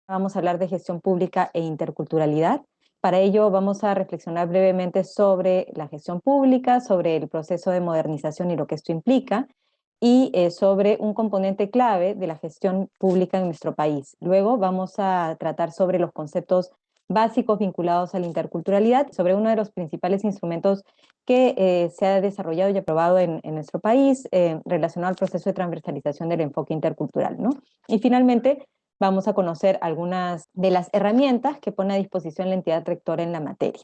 Vamos a hablar de gestión pública e interculturalidad. Para ello vamos a reflexionar brevemente sobre la gestión pública, sobre el proceso de modernización y lo que esto implica, y sobre un componente clave de la gestión pública en nuestro país. Luego vamos a tratar sobre los conceptos básicos vinculados a la interculturalidad, sobre uno de los principales instrumentos que se ha desarrollado y aprobado en nuestro país relacionado al proceso de transversalización del enfoque intercultural, ¿no? Y finalmente vamos a conocer algunas de las herramientas que pone a disposición la entidad rectora en la materia.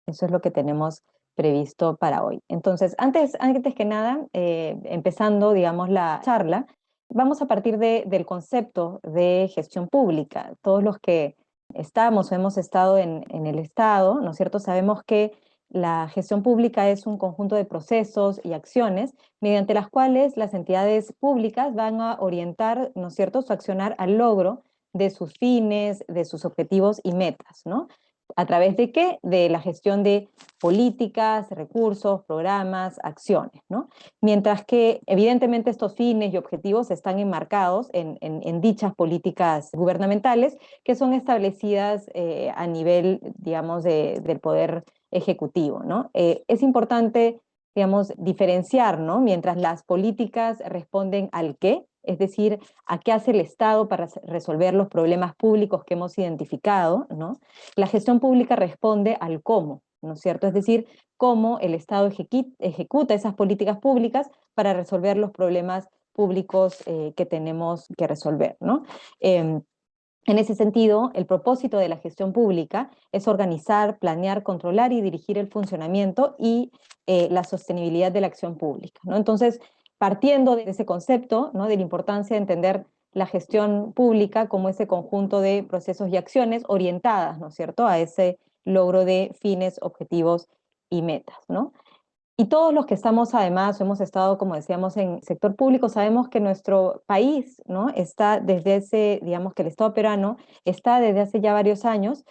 Eso es lo que tenemos previsto para hoy. Entonces, antes que nada, empezando, digamos, la charla, vamos a partir del concepto de gestión pública. Todos los que estamos o hemos estado en el Estado, ¿no es cierto?, sabemos que la gestión pública es un conjunto de procesos y acciones mediante las cuales las entidades públicas van a orientar, ¿no es cierto?, su accionar al logro de sus fines, de sus objetivos y metas, ¿no? ¿A través de qué? De la gestión de políticas, recursos, programas, acciones, ¿no? Mientras que evidentemente estos fines y objetivos están enmarcados en dichas políticas gubernamentales que son establecidas a nivel, digamos, del poder ejecutivo, ¿no? Es importante, digamos, diferenciar, ¿no? Mientras las políticas responden al qué, es decir, a qué hace el Estado para resolver los problemas públicos que hemos identificado, ¿no? La gestión pública responde al cómo, ¿no es cierto? Es decir, cómo el Estado ejecuta esas políticas públicas para resolver los problemas públicos que tenemos que resolver, ¿no? En ese sentido, el propósito de la gestión pública es organizar, planear, controlar y dirigir el funcionamiento y la sostenibilidad de la acción pública, ¿no? Entonces, partiendo de ese concepto, ¿no?, de la importancia de entender la gestión pública como ese conjunto de procesos y acciones orientadas, ¿no es cierto?, a ese logro de fines, objetivos y metas, ¿no? Y todos los que estamos además, o hemos estado, como decíamos, en sector público, sabemos que nuestro país, ¿no?, está desde ese, digamos que el Estado peruano está desde hace ya varios años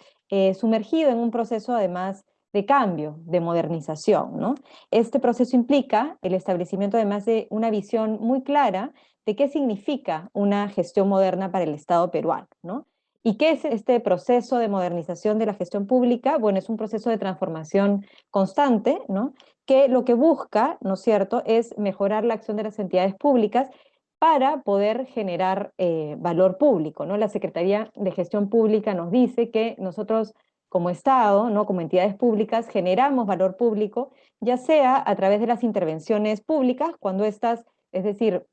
sumergido en un proceso además de cambio, de modernización, ¿no? Este proceso implica el establecimiento además de una visión muy clara de qué significa una gestión moderna para el Estado peruano, ¿no? ¿Y qué es este proceso de modernización de la gestión pública? Bueno, es un proceso de transformación constante, ¿no?, que lo que busca, ¿no es cierto?, es mejorar la acción de las entidades públicas para poder generar valor público, ¿no? La Secretaría de Gestión Pública nos dice que nosotros como Estado, ¿no?, como entidades públicas, generamos valor público, ya sea a través de las intervenciones públicas, cuando estas, es decir,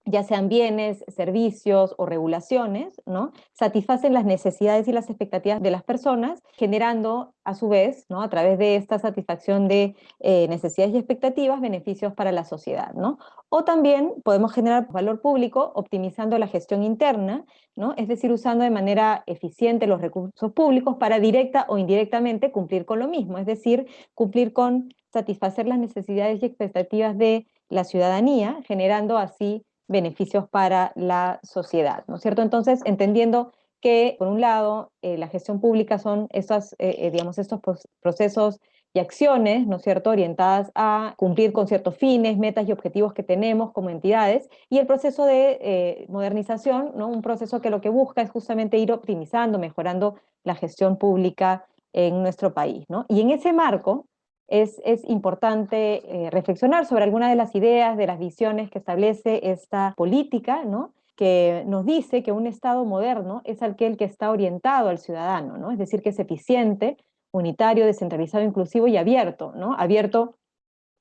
ya sean bienes, servicios o regulaciones, ¿no?, satisfacen las necesidades y las expectativas de las personas, generando a su vez, ¿no?, a través de esta satisfacción de necesidades y expectativas, beneficios para la sociedad, ¿no? O también podemos generar valor público optimizando la gestión interna, ¿no?, es decir, usando de manera eficiente los recursos públicos para directa o indirectamente cumplir con lo mismo, es decir, cumplir con satisfacer las necesidades y expectativas de la ciudadanía, generando así beneficios para la sociedad, ¿no es cierto? Entonces, entendiendo que, por un lado, la gestión pública son estos, digamos, estos procesos y acciones, ¿no es cierto?, orientadas a cumplir con ciertos fines, metas y objetivos que tenemos como entidades, y el proceso de modernización, ¿no?, un proceso que lo que busca es justamente ir optimizando, mejorando la gestión pública en nuestro país, ¿no? Y en ese marco, es importante reflexionar sobre algunas de las ideas, de las visiones que establece esta política, ¿no?, que nos dice que un Estado moderno es aquel que está orientado al ciudadano, ¿no?, es decir, que es eficiente, unitario, descentralizado, inclusivo y abierto, ¿no? Abierto,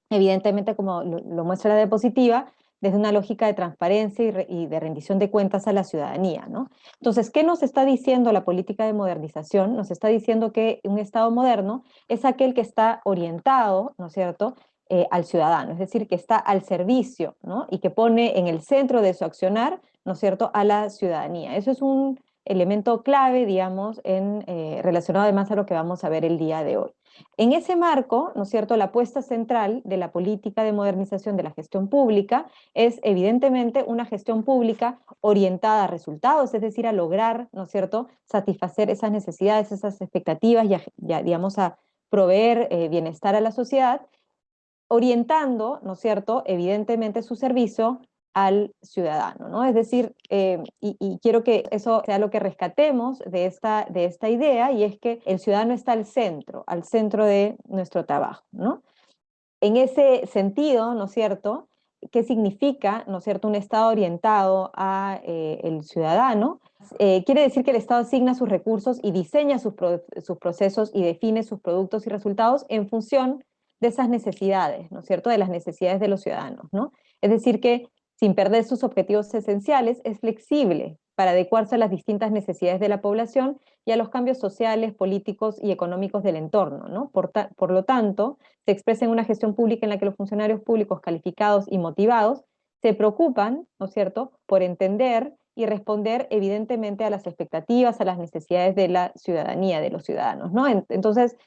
evidentemente, como lo muestra la diapositiva, desde una lógica de transparencia y de rendición de cuentas a la ciudadanía, ¿no? Entonces, ¿qué nos está diciendo la política de modernización? Nos está diciendo que un Estado moderno es aquel que está orientado, ¿no es cierto?, al ciudadano, es decir, que está al servicio, ¿no?, y que pone en el centro de su accionar, ¿no es cierto?, a la ciudadanía. Eso es elemento clave, digamos, relacionado además a lo que vamos a ver el día de hoy. En ese marco, ¿no es cierto?, la apuesta central de la política de modernización de la gestión pública es evidentemente una gestión pública orientada a resultados, es decir, a lograr, ¿no es cierto?, satisfacer esas necesidades, esas expectativas y digamos, a proveer bienestar a la sociedad, orientando, ¿no es cierto?, evidentemente su servicio al ciudadano, ¿no? Es decir, y quiero que eso sea lo que rescatemos de esta idea, y es que el ciudadano está al centro de nuestro trabajo, ¿no? En ese sentido, ¿no es cierto?, ¿qué significa, ¿no es cierto?, un Estado orientado a el ciudadano? Quiere decir que el Estado asigna sus recursos y diseña sus procesos y define sus productos y resultados en función de esas necesidades, ¿no es cierto?, de las necesidades de los ciudadanos, ¿no? Es decir, que sin perder sus objetivos esenciales, es flexible para adecuarse a las distintas necesidades de la población y a los cambios sociales, políticos y económicos del entorno, ¿no? Por lo tanto, se expresa en una gestión pública en la que los funcionarios públicos calificados y motivados se preocupan, ¿no es cierto?, por entender y responder evidentemente a las expectativas, a las necesidades de la ciudadanía, de los ciudadanos, ¿no? Entonces,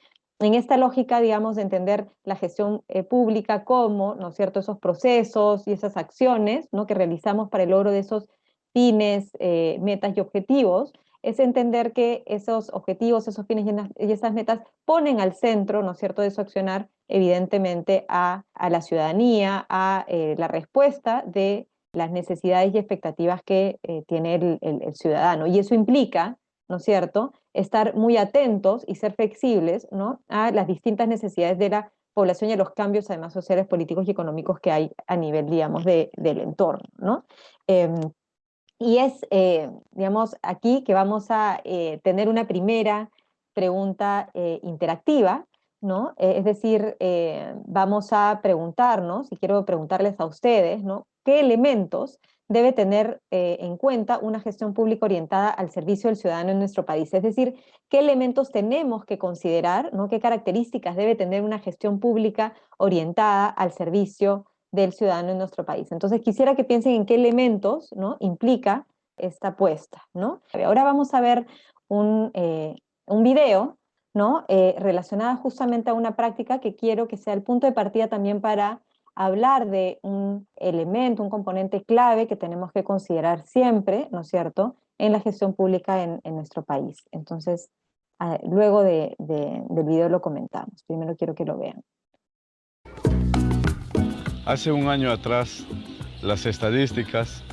en esta lógica, digamos, de entender la gestión pública como, ¿no es cierto?, esos procesos y esas acciones, ¿no?, que realizamos para el logro de esos fines, metas y objetivos, es entender que esos objetivos, esos fines y esas metas ponen al centro, ¿no es cierto?, de su accionar, evidentemente, a la ciudadanía, a la respuesta de las necesidades y expectativas que tiene el ciudadano. Y eso implica, ¿no es cierto?, estar muy atentos y ser flexibles, ¿no?, a las distintas necesidades de la población y a los cambios, además, sociales, políticos y económicos que hay a nivel, digamos, del entorno, ¿no? Y es, digamos, aquí que vamos a tener una primera pregunta interactiva, ¿no? Es decir, vamos a preguntarnos, y quiero preguntarles a ustedes, ¿no?, ¿qué elementos debe tener en cuenta una gestión pública orientada al servicio del ciudadano en nuestro país? Es decir, ¿qué elementos tenemos que considerar, ¿no?, qué características debe tener una gestión pública orientada al servicio del ciudadano en nuestro país? Entonces quisiera que piensen en qué elementos, ¿no?, implica esta apuesta, ¿no? Ahora vamos a ver un video, ¿no?, relacionado justamente a una práctica que quiero que sea el punto de partida también para hablar de un elemento, un componente clave que tenemos que considerar siempre, ¿no es cierto?, en la gestión pública en nuestro país. Entonces, luego del video lo comentamos. Primero quiero que lo vean. Hace un año atrás, las estadísticas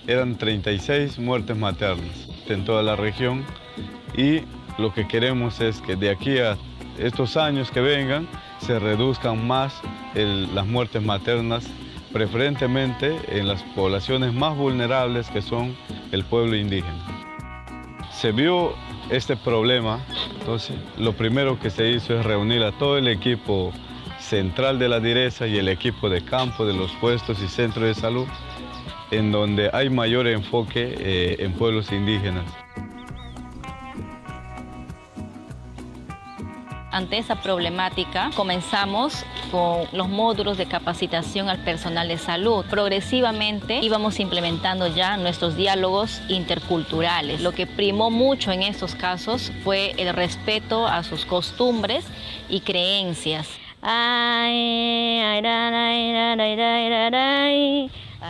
eran 36 muertes maternas en toda la región, y lo que queremos es que de aquí a estos años que vengan se reduzcan más las muertes maternas, preferentemente en las poblaciones más vulnerables, que son el pueblo indígena. Se vio este problema, entonces lo primero que se hizo es reunir a todo el equipo central de la DIRESA y el equipo de campo de los puestos y centros de salud, en donde hay mayor enfoque en pueblos indígenas. Ante esa problemática, comenzamos con los módulos de capacitación al personal de salud. Progresivamente íbamos implementando ya nuestros diálogos interculturales. Lo que primó mucho en estos casos fue el respeto a sus costumbres y creencias.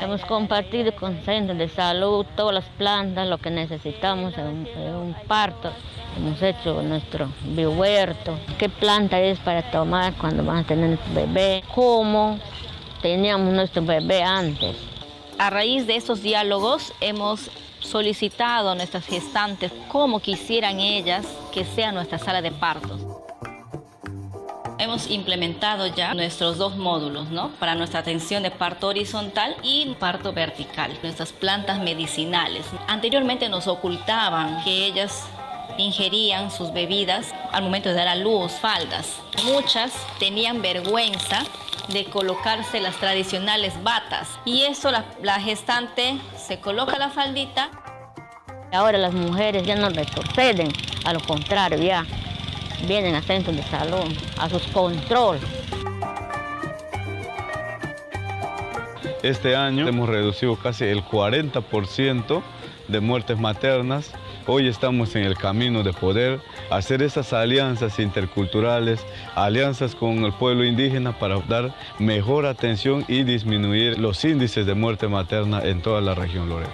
Hemos compartido con centros de salud todas las plantas, lo que necesitamos en un parto. Hemos hecho nuestro biohuerto, qué planta es para tomar cuando van a tener nuestro bebé, cómo teníamos nuestro bebé antes. A raíz de estos diálogos hemos solicitado a nuestras gestantes cómo quisieran ellas que sea nuestra sala de partos. Hemos implementado ya nuestros 2 módulos, ¿no?, para nuestra atención de parto horizontal y parto vertical, nuestras plantas medicinales. Anteriormente nos ocultaban que ellas ingerían sus bebidas al momento de dar a luz, faldas. Muchas tenían vergüenza de colocarse las tradicionales batas, y eso la gestante se coloca la faldita. Ahora las mujeres ya no retroceden, a lo contrario, ya vienen a centros de salud, a sus control. Este año hemos reducido casi el 40% de muertes maternas. Hoy estamos en el camino de poder hacer esas alianzas interculturales, alianzas con el pueblo indígena para dar mejor atención y disminuir los índices de muerte materna en toda la región Loreto.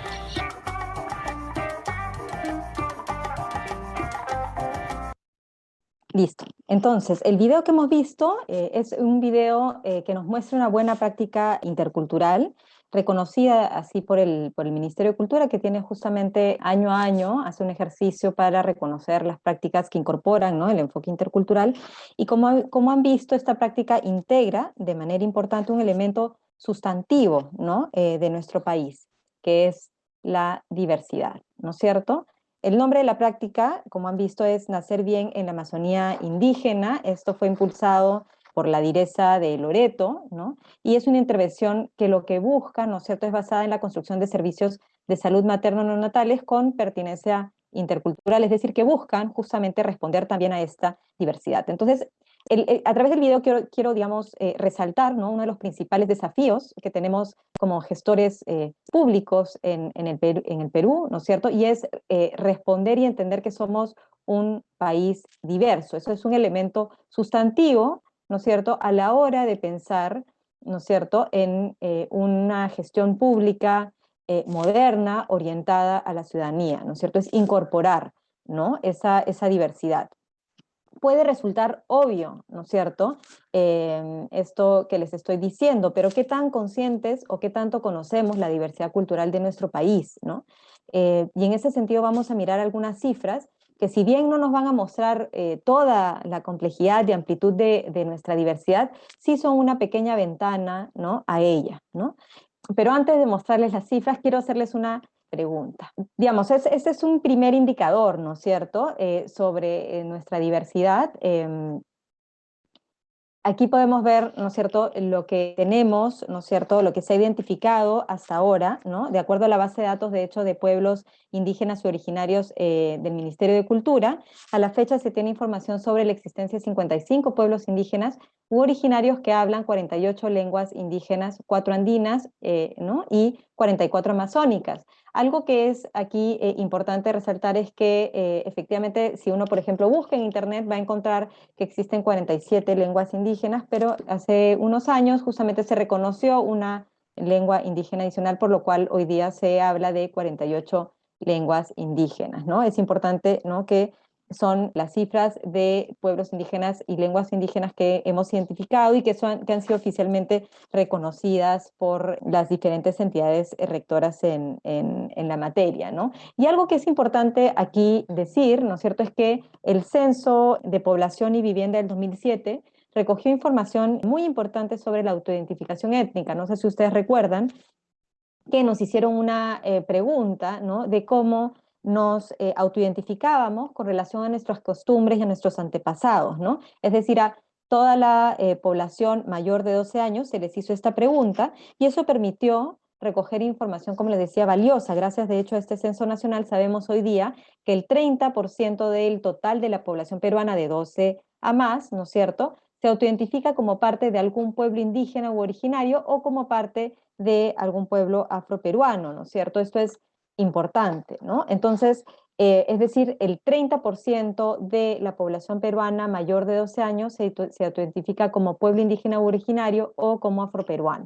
Listo. Entonces, el video que hemos visto es un video que nos muestra una buena práctica intercultural, reconocida así por el Ministerio de Cultura, que tiene justamente año a año, hace un ejercicio para reconocer las prácticas que incorporan, ¿no?, el enfoque intercultural, y como han visto, esta práctica integra de manera importante un elemento sustantivo, ¿no?, de nuestro país, que es la diversidad, ¿no es cierto? El nombre de la práctica, como han visto, es Nacer Bien en la Amazonía Indígena. Esto fue impulsado por la Direza de Loreto, ¿no? Y es una intervención que lo que busca, ¿no es cierto?, es basada en la construcción de servicios de salud materno-neonatales con pertinencia intercultural, es decir, que buscan justamente responder también a esta diversidad. Entonces, a través del video quiero digamos, resaltar, ¿no?, uno de los principales desafíos que tenemos como gestores públicos en el Perú, ¿no es cierto?, y es responder y entender que somos un país diverso. Eso es un elemento sustantivo, ¿no es cierto?, a la hora de pensar, ¿no es cierto?, en una gestión pública moderna, orientada a la ciudadanía, ¿no es cierto?, es incorporar, ¿no?, esa diversidad. Puede resultar obvio, ¿no es cierto?, esto que les estoy diciendo, pero ¿qué tan conscientes o qué tanto conocemos la diversidad cultural de nuestro país, ¿no? Y en ese sentido vamos a mirar algunas cifras que, si bien no nos van a mostrar toda la complejidad y amplitud de nuestra diversidad, sí son una pequeña ventana, ¿no?, a ella, ¿no? Pero antes de mostrarles las cifras, quiero hacerles una pregunta. Digamos, ese es un primer indicador, ¿no es cierto?, sobre nuestra diversidad. Aquí podemos ver, ¿no es cierto?, lo que tenemos, ¿no es cierto?, lo que se ha identificado hasta ahora, ¿no?, de acuerdo a la base de datos, de hecho, de pueblos indígenas y originarios del Ministerio de Cultura. A la fecha se tiene información sobre la existencia de 55 pueblos indígenas u originarios que hablan 48 lenguas indígenas, 4 andinas, ¿no?, y 44 amazónicas. Algo que es aquí importante resaltar es que efectivamente, si uno, por ejemplo, busca en internet, va a encontrar que existen 47 lenguas indígenas, pero hace unos años justamente se reconoció una lengua indígena adicional, por lo cual hoy día se habla de 48 lenguas indígenas, ¿no? Es importante, ¿no?, que son las cifras de pueblos indígenas y lenguas indígenas que hemos identificado y que han sido oficialmente reconocidas por las diferentes entidades rectoras en la materia, ¿no? Y algo que es importante aquí decir, ¿no es cierto?, es que el Censo de Población y Vivienda del 2007 recogió información muy importante sobre la autoidentificación étnica. No sé si ustedes recuerdan que nos hicieron una pregunta, ¿no?, de cómo nos autoidentificábamos con relación a nuestras costumbres y a nuestros antepasados, ¿no? Es decir, a toda la población mayor de 12 años se les hizo esta pregunta, y eso permitió recoger información, como les decía, valiosa. Gracias, de hecho, a este censo nacional sabemos hoy día que el 30% del total de la población peruana de 12 a más, ¿no es cierto?, se autoidentifica como parte de algún pueblo indígena u originario o como parte de algún pueblo afroperuano, ¿no es cierto? Esto es importante, ¿no? Entonces, es decir, el 30% de la población peruana mayor de 12 años se autoidentifica como pueblo indígena u originario o como afroperuano.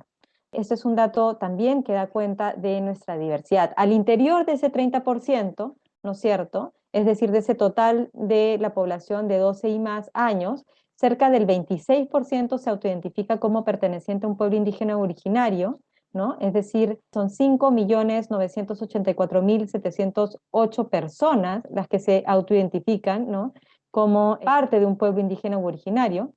Este es un dato también que da cuenta de nuestra diversidad. Al interior de ese 30%, ¿no es cierto?, es decir, de ese total de la población de 12 y más años, cerca del 26% se autoidentifica como perteneciente a un pueblo indígena u originario, ¿no? Es decir, son 5.984.708 personas las que se autoidentifican, ¿no?, como parte de un pueblo indígena u originario.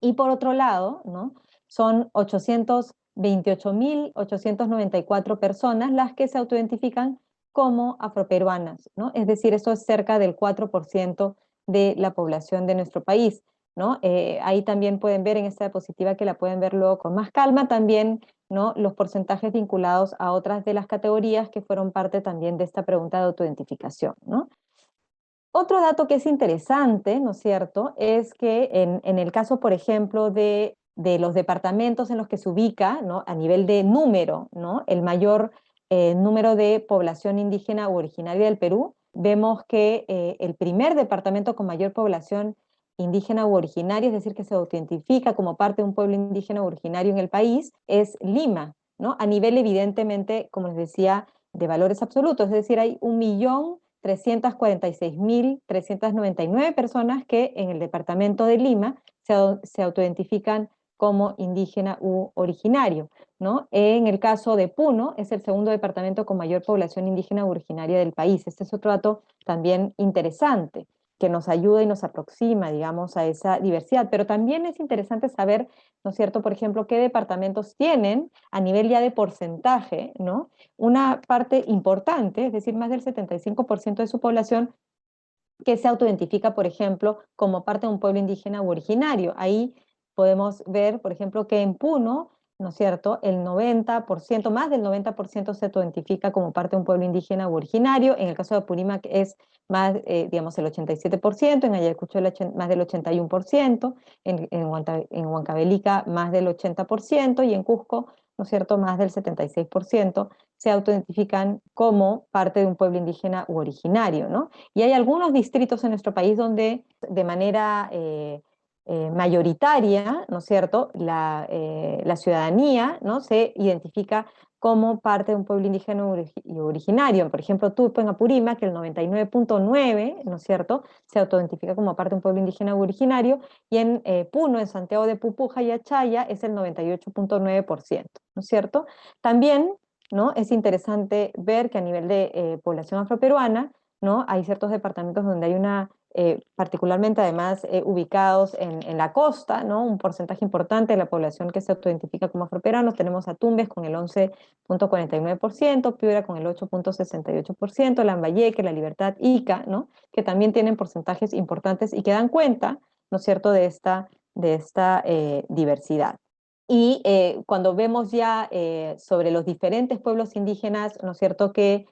Y por otro lado, ¿no?, son 828.894 personas las que se autoidentifican como afroperuanas, ¿no? Es decir, eso es cerca del 4% de la población de nuestro país, ¿no? Ahí también pueden ver en esta diapositiva, que la pueden ver luego con más calma, también, ¿no?, los porcentajes vinculados a otras de las categorías que fueron parte también de esta pregunta de autoidentificación, ¿no? Otro dato que es interesante, ¿no es cierto?, es que en el caso, por ejemplo, de de los departamentos en los que se ubica, ¿no?, a nivel de número, ¿no?, el mayor número de población indígena u originaria del Perú, vemos que el primer departamento con mayor población indígena u originaria, es decir, que se identifica como parte de un pueblo indígena u originario en el país, es Lima, ¿no? A nivel evidentemente, como les decía, de valores absolutos, es decir, hay 1.346.399 personas que en el departamento de Lima se autoidentifican como indígena u originario, ¿no? En el caso de Puno, es el segundo departamento con mayor población indígena u originaria del país. Este es otro dato también interesante, que nos ayuda y nos aproxima, digamos, a esa diversidad. Pero también es interesante saber, ¿no es cierto?, por ejemplo, qué departamentos tienen a nivel ya de porcentaje, ¿no?, una parte importante, es decir, más del 75% de su población que se autoidentifica, por ejemplo, como parte de un pueblo indígena u originario. Ahí podemos ver, por ejemplo, que en Puno, ¿no es cierto?, el 90%, más del 90% se autoidentifica como parte de un pueblo indígena u originario. En el caso de Apurímac es más, digamos, el 87%, en Ayacucho más del 81%, en Huancavelica más del 80%, y en Cusco, ¿no es cierto?, más del 76% se autoidentifican como parte de un pueblo indígena u originario, ¿no? Y hay algunos distritos en nuestro país donde de manera mayoritaria, ¿no es cierto?, la ciudadanía, ¿no?, se identifica como parte de un pueblo indígena y originario. Por ejemplo, Tupo en Apurímac, que el 99.9%, ¿no es cierto?, se autoidentifica como parte de un pueblo indígena u originario, y en Puno, en Santiago de Pupuja y Achaya, es el 98.9%, ¿no es cierto? También, ¿no?, es interesante ver que a nivel de población afroperuana, ¿no?, hay ciertos departamentos donde hay particularmente además ubicados en la costa, ¿no?, un porcentaje importante de la población que se autoidentifica como afroperuanos. Tenemos a Tumbes con el 11.49%, Piura con el 8.68%, Lambayeque, La Libertad, Ica, ¿no?, que también tienen porcentajes importantes y que dan cuenta, ¿no es cierto?, de esta diversidad. Y cuando vemos ya sobre los diferentes pueblos indígenas, ¿no es cierto?, que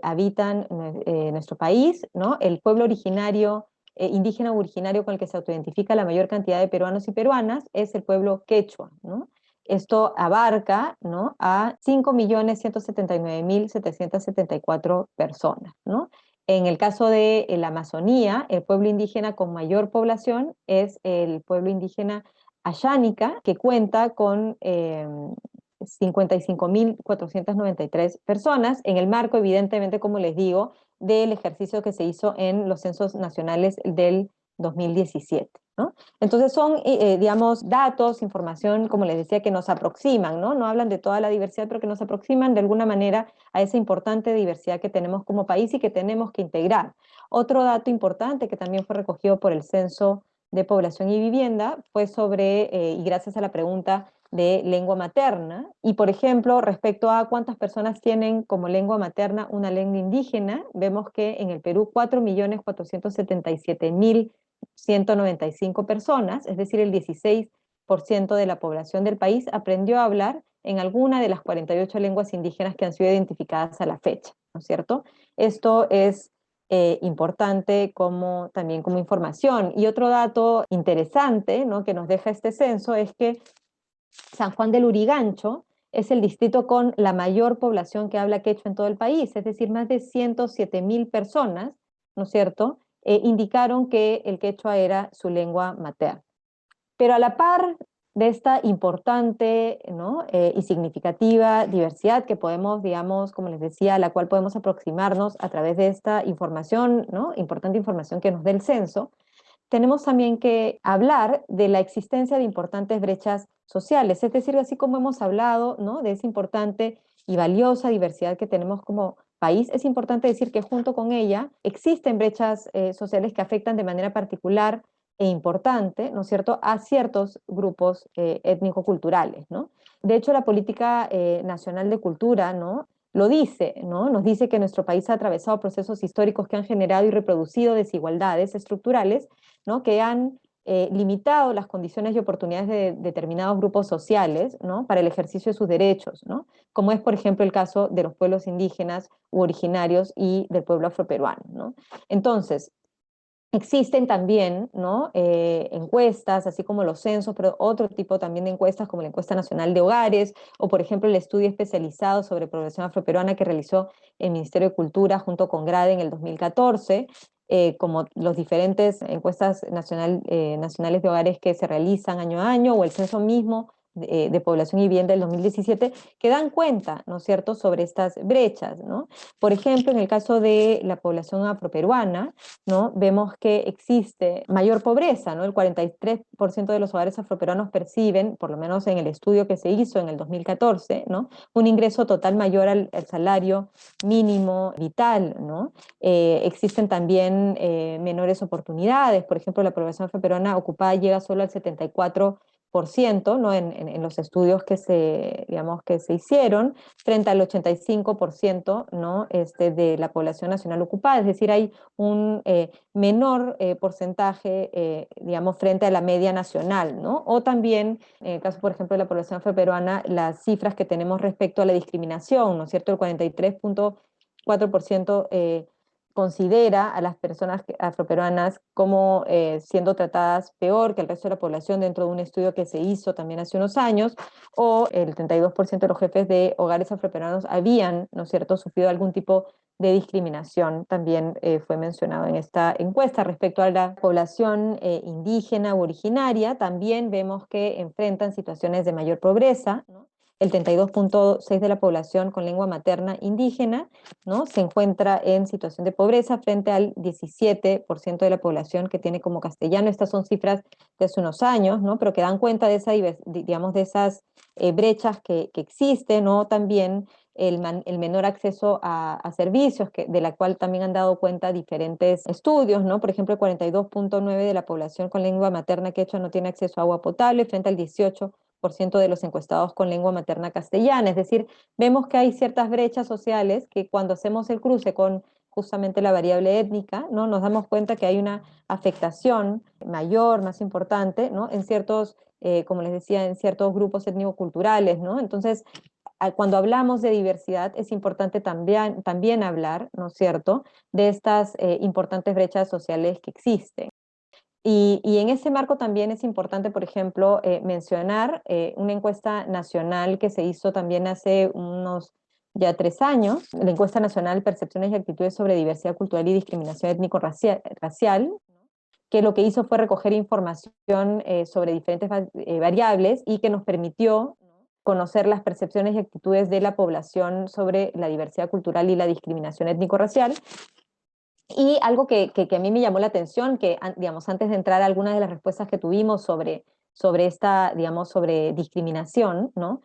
habitan nuestro país, ¿no?, el pueblo originario, indígena o originario con el que se autoidentifica la mayor cantidad de peruanos y peruanas es el pueblo quechua, ¿no? Esto abarca, ¿no?, a 5.179.774 personas, ¿no? En el caso de la Amazonía, el pueblo indígena con mayor población es el pueblo indígena Ayánica, que cuenta con 55.493 personas, en el marco, evidentemente, como les digo, del ejercicio que se hizo en los censos nacionales del 2017, ¿no? Entonces son, digamos, datos, información, como les decía, que nos aproximan, ¿no? No hablan de toda la diversidad, pero que nos aproximan de alguna manera a esa importante diversidad que tenemos como país y que tenemos que integrar. Otro dato importante que también fue recogido por el Censo de Población y Vivienda fue sobre, y gracias a la pregunta de lengua materna, y por ejemplo, respecto a cuántas personas tienen como lengua materna una lengua indígena, vemos que en el Perú 4.477.195 personas, es decir, el 16% de la población del país aprendió a hablar en alguna de las 48 lenguas indígenas que han sido identificadas a la fecha, ¿no es cierto? Esto es importante también como información. Y otro dato interesante, ¿no?, que nos deja este censo es que San Juan del Urigancho es el distrito con la mayor población que habla quechua en todo el país, es decir, más de 107.000 personas, ¿no es cierto?, indicaron que el quechua era su lengua materna. Pero a la par de esta importante, ¿no?, y significativa diversidad que podemos, digamos, como les decía, a la cual podemos aproximarnos a través de esta información, ¿no?, importante información que nos dé el censo, tenemos también que hablar de la existencia de importantes brechas sociales, es decir, así como hemos hablado, ¿no?, de esa importante y valiosa diversidad que tenemos como país, es importante decir que junto con ella existen brechas sociales que afectan de manera particular e importante, ¿no es cierto?, a ciertos grupos étnico-culturales, ¿no? De hecho, la Política Nacional de Cultura, ¿no?, lo dice, ¿no?, nos dice que nuestro país ha atravesado procesos históricos que han generado y reproducido desigualdades estructurales, ¿no?, que han limitado las condiciones y oportunidades de determinados grupos sociales, ¿no?, para el ejercicio de sus derechos, ¿no?, como es, por ejemplo, el caso de los pueblos indígenas u originarios y del pueblo afroperuano, ¿no? Entonces, Existen también, ¿no? Encuestas, así como los censos, pero otro tipo también de encuestas, como la encuesta nacional de hogares, o por ejemplo el estudio especializado sobre población afroperuana que realizó el Ministerio de Cultura junto con GRADE en el 2014, como los diferentes encuestas nacionales de hogares que se realizan año a año, o el censo mismo de población y vivienda del 2017, que dan cuenta, ¿no es cierto?, sobre estas brechas, ¿no? Por ejemplo, en el caso de la población afroperuana, ¿no? Vemos que existe mayor pobreza, ¿no? El 43% de los hogares afroperuanos perciben, por lo menos en el estudio que se hizo en el 2014, ¿no? Un ingreso total mayor al salario mínimo vital, ¿no? Existen también menores oportunidades. Por ejemplo, la población afroperuana ocupada llega solo al 74%, ¿no? En los estudios que digamos, que se hicieron, frente al 85%, ¿no? De la población nacional ocupada. Es decir, hay un menor porcentaje, digamos, frente a la media nacional, ¿no? O también, en el caso, por ejemplo, de la población afroperuana, las cifras que tenemos respecto a la discriminación, ¿no es cierto? El 43.4% considera a las personas afroperuanas como siendo tratadas peor que el resto de la población dentro de un estudio que se hizo también hace unos años, o el 32% de los jefes de hogares afroperuanos habían, ¿no es cierto?, sufrido algún tipo de discriminación, también fue mencionado en esta encuesta. Respecto a la población indígena u originaria, también vemos que enfrentan situaciones de mayor pobreza, ¿no? El 32.6% de la población con lengua materna indígena, ¿no?, se encuentra en situación de pobreza frente al 17% de la población que tiene como castellano. Estas son cifras de hace unos años, ¿no?, pero que dan cuenta de, digamos, de esas brechas que existen, ¿no? También el menor acceso a servicios, de la cual también han dado cuenta diferentes estudios, ¿no? Por ejemplo, el 42.9% de la población con lengua materna quechua no tiene acceso a agua potable, frente al 18% de los encuestados con lengua materna castellana. Es decir, vemos que hay ciertas brechas sociales que cuando hacemos el cruce con justamente la variable étnica, ¿no?, nos damos cuenta que hay una afectación mayor, más importante, ¿no?, en ciertos, como les decía, en ciertos grupos étnico-culturales, ¿no? Entonces, cuando hablamos de diversidad es importante también hablar, ¿no es cierto?, de estas importantes brechas sociales que existen. Y en ese marco también es importante, por ejemplo, mencionar una encuesta nacional que se hizo también hace unos ya 3 años, la encuesta nacional Percepciones y Actitudes sobre Diversidad Cultural y Discriminación Étnico-Racial, que lo que hizo fue recoger información sobre diferentes variables y que nos permitió conocer las percepciones y actitudes de la población sobre la diversidad cultural y la discriminación étnico-racial. Y algo que a mí me llamó la atención, que digamos, antes de entrar a algunas de las respuestas que tuvimos sobre esta, digamos, sobre discriminación, ¿no?,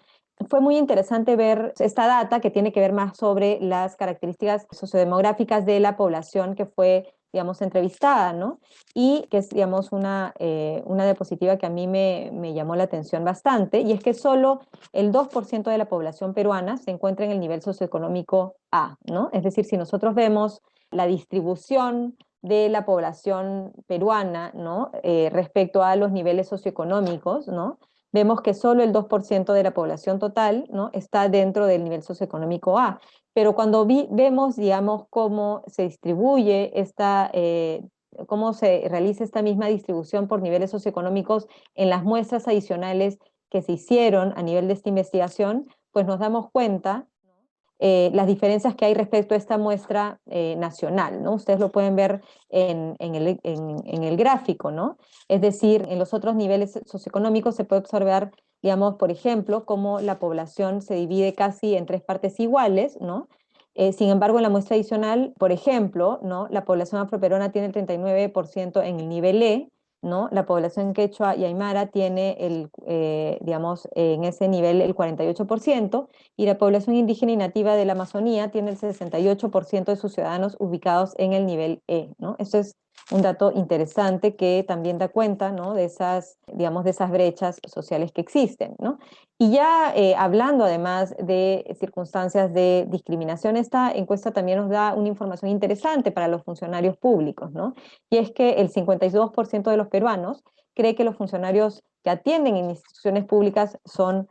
fue muy interesante ver esta data que tiene que ver más sobre las características sociodemográficas de la población que fue, digamos, entrevistada, ¿no? Y que es, digamos, una diapositiva que a mí me llamó la atención bastante, y es que solo el 2% de la población peruana se encuentra en el nivel socioeconómico A, ¿no? Es decir, si nosotros vemos la distribución de la población peruana, ¿no?, respecto a los niveles socioeconómicos, ¿no?, vemos que solo el 2% de la población total, ¿no?, está dentro del nivel socioeconómico A. Pero cuando vemos, digamos, cómo se distribuye cómo se realiza esta misma distribución por niveles socioeconómicos en las muestras adicionales que se hicieron a nivel de esta investigación, pues nos damos cuenta las diferencias que hay respecto a esta muestra nacional, ¿no? Ustedes lo pueden ver en el gráfico, ¿no? Es decir, en los otros niveles socioeconómicos se puede observar, digamos, por ejemplo, cómo la población se divide casi en 3 partes iguales, ¿no? Sin embargo, en la muestra adicional, por ejemplo, ¿no?, la población afroperuana tiene el 39% en el nivel E, ¿no? La población quechua y aymara tiene, digamos, en ese nivel el 48%, y la población indígena y nativa de la Amazonía tiene el 68% de sus ciudadanos ubicados en el nivel E, ¿no? Esto es un dato interesante que también da cuenta, ¿no?, de esas, digamos, de esas brechas sociales que existen, ¿no? Y ya hablando además de circunstancias de discriminación, esta encuesta también nos da una información interesante para los funcionarios públicos, ¿no? Y es que el 52% de los peruanos cree que los funcionarios que atienden en instituciones públicas son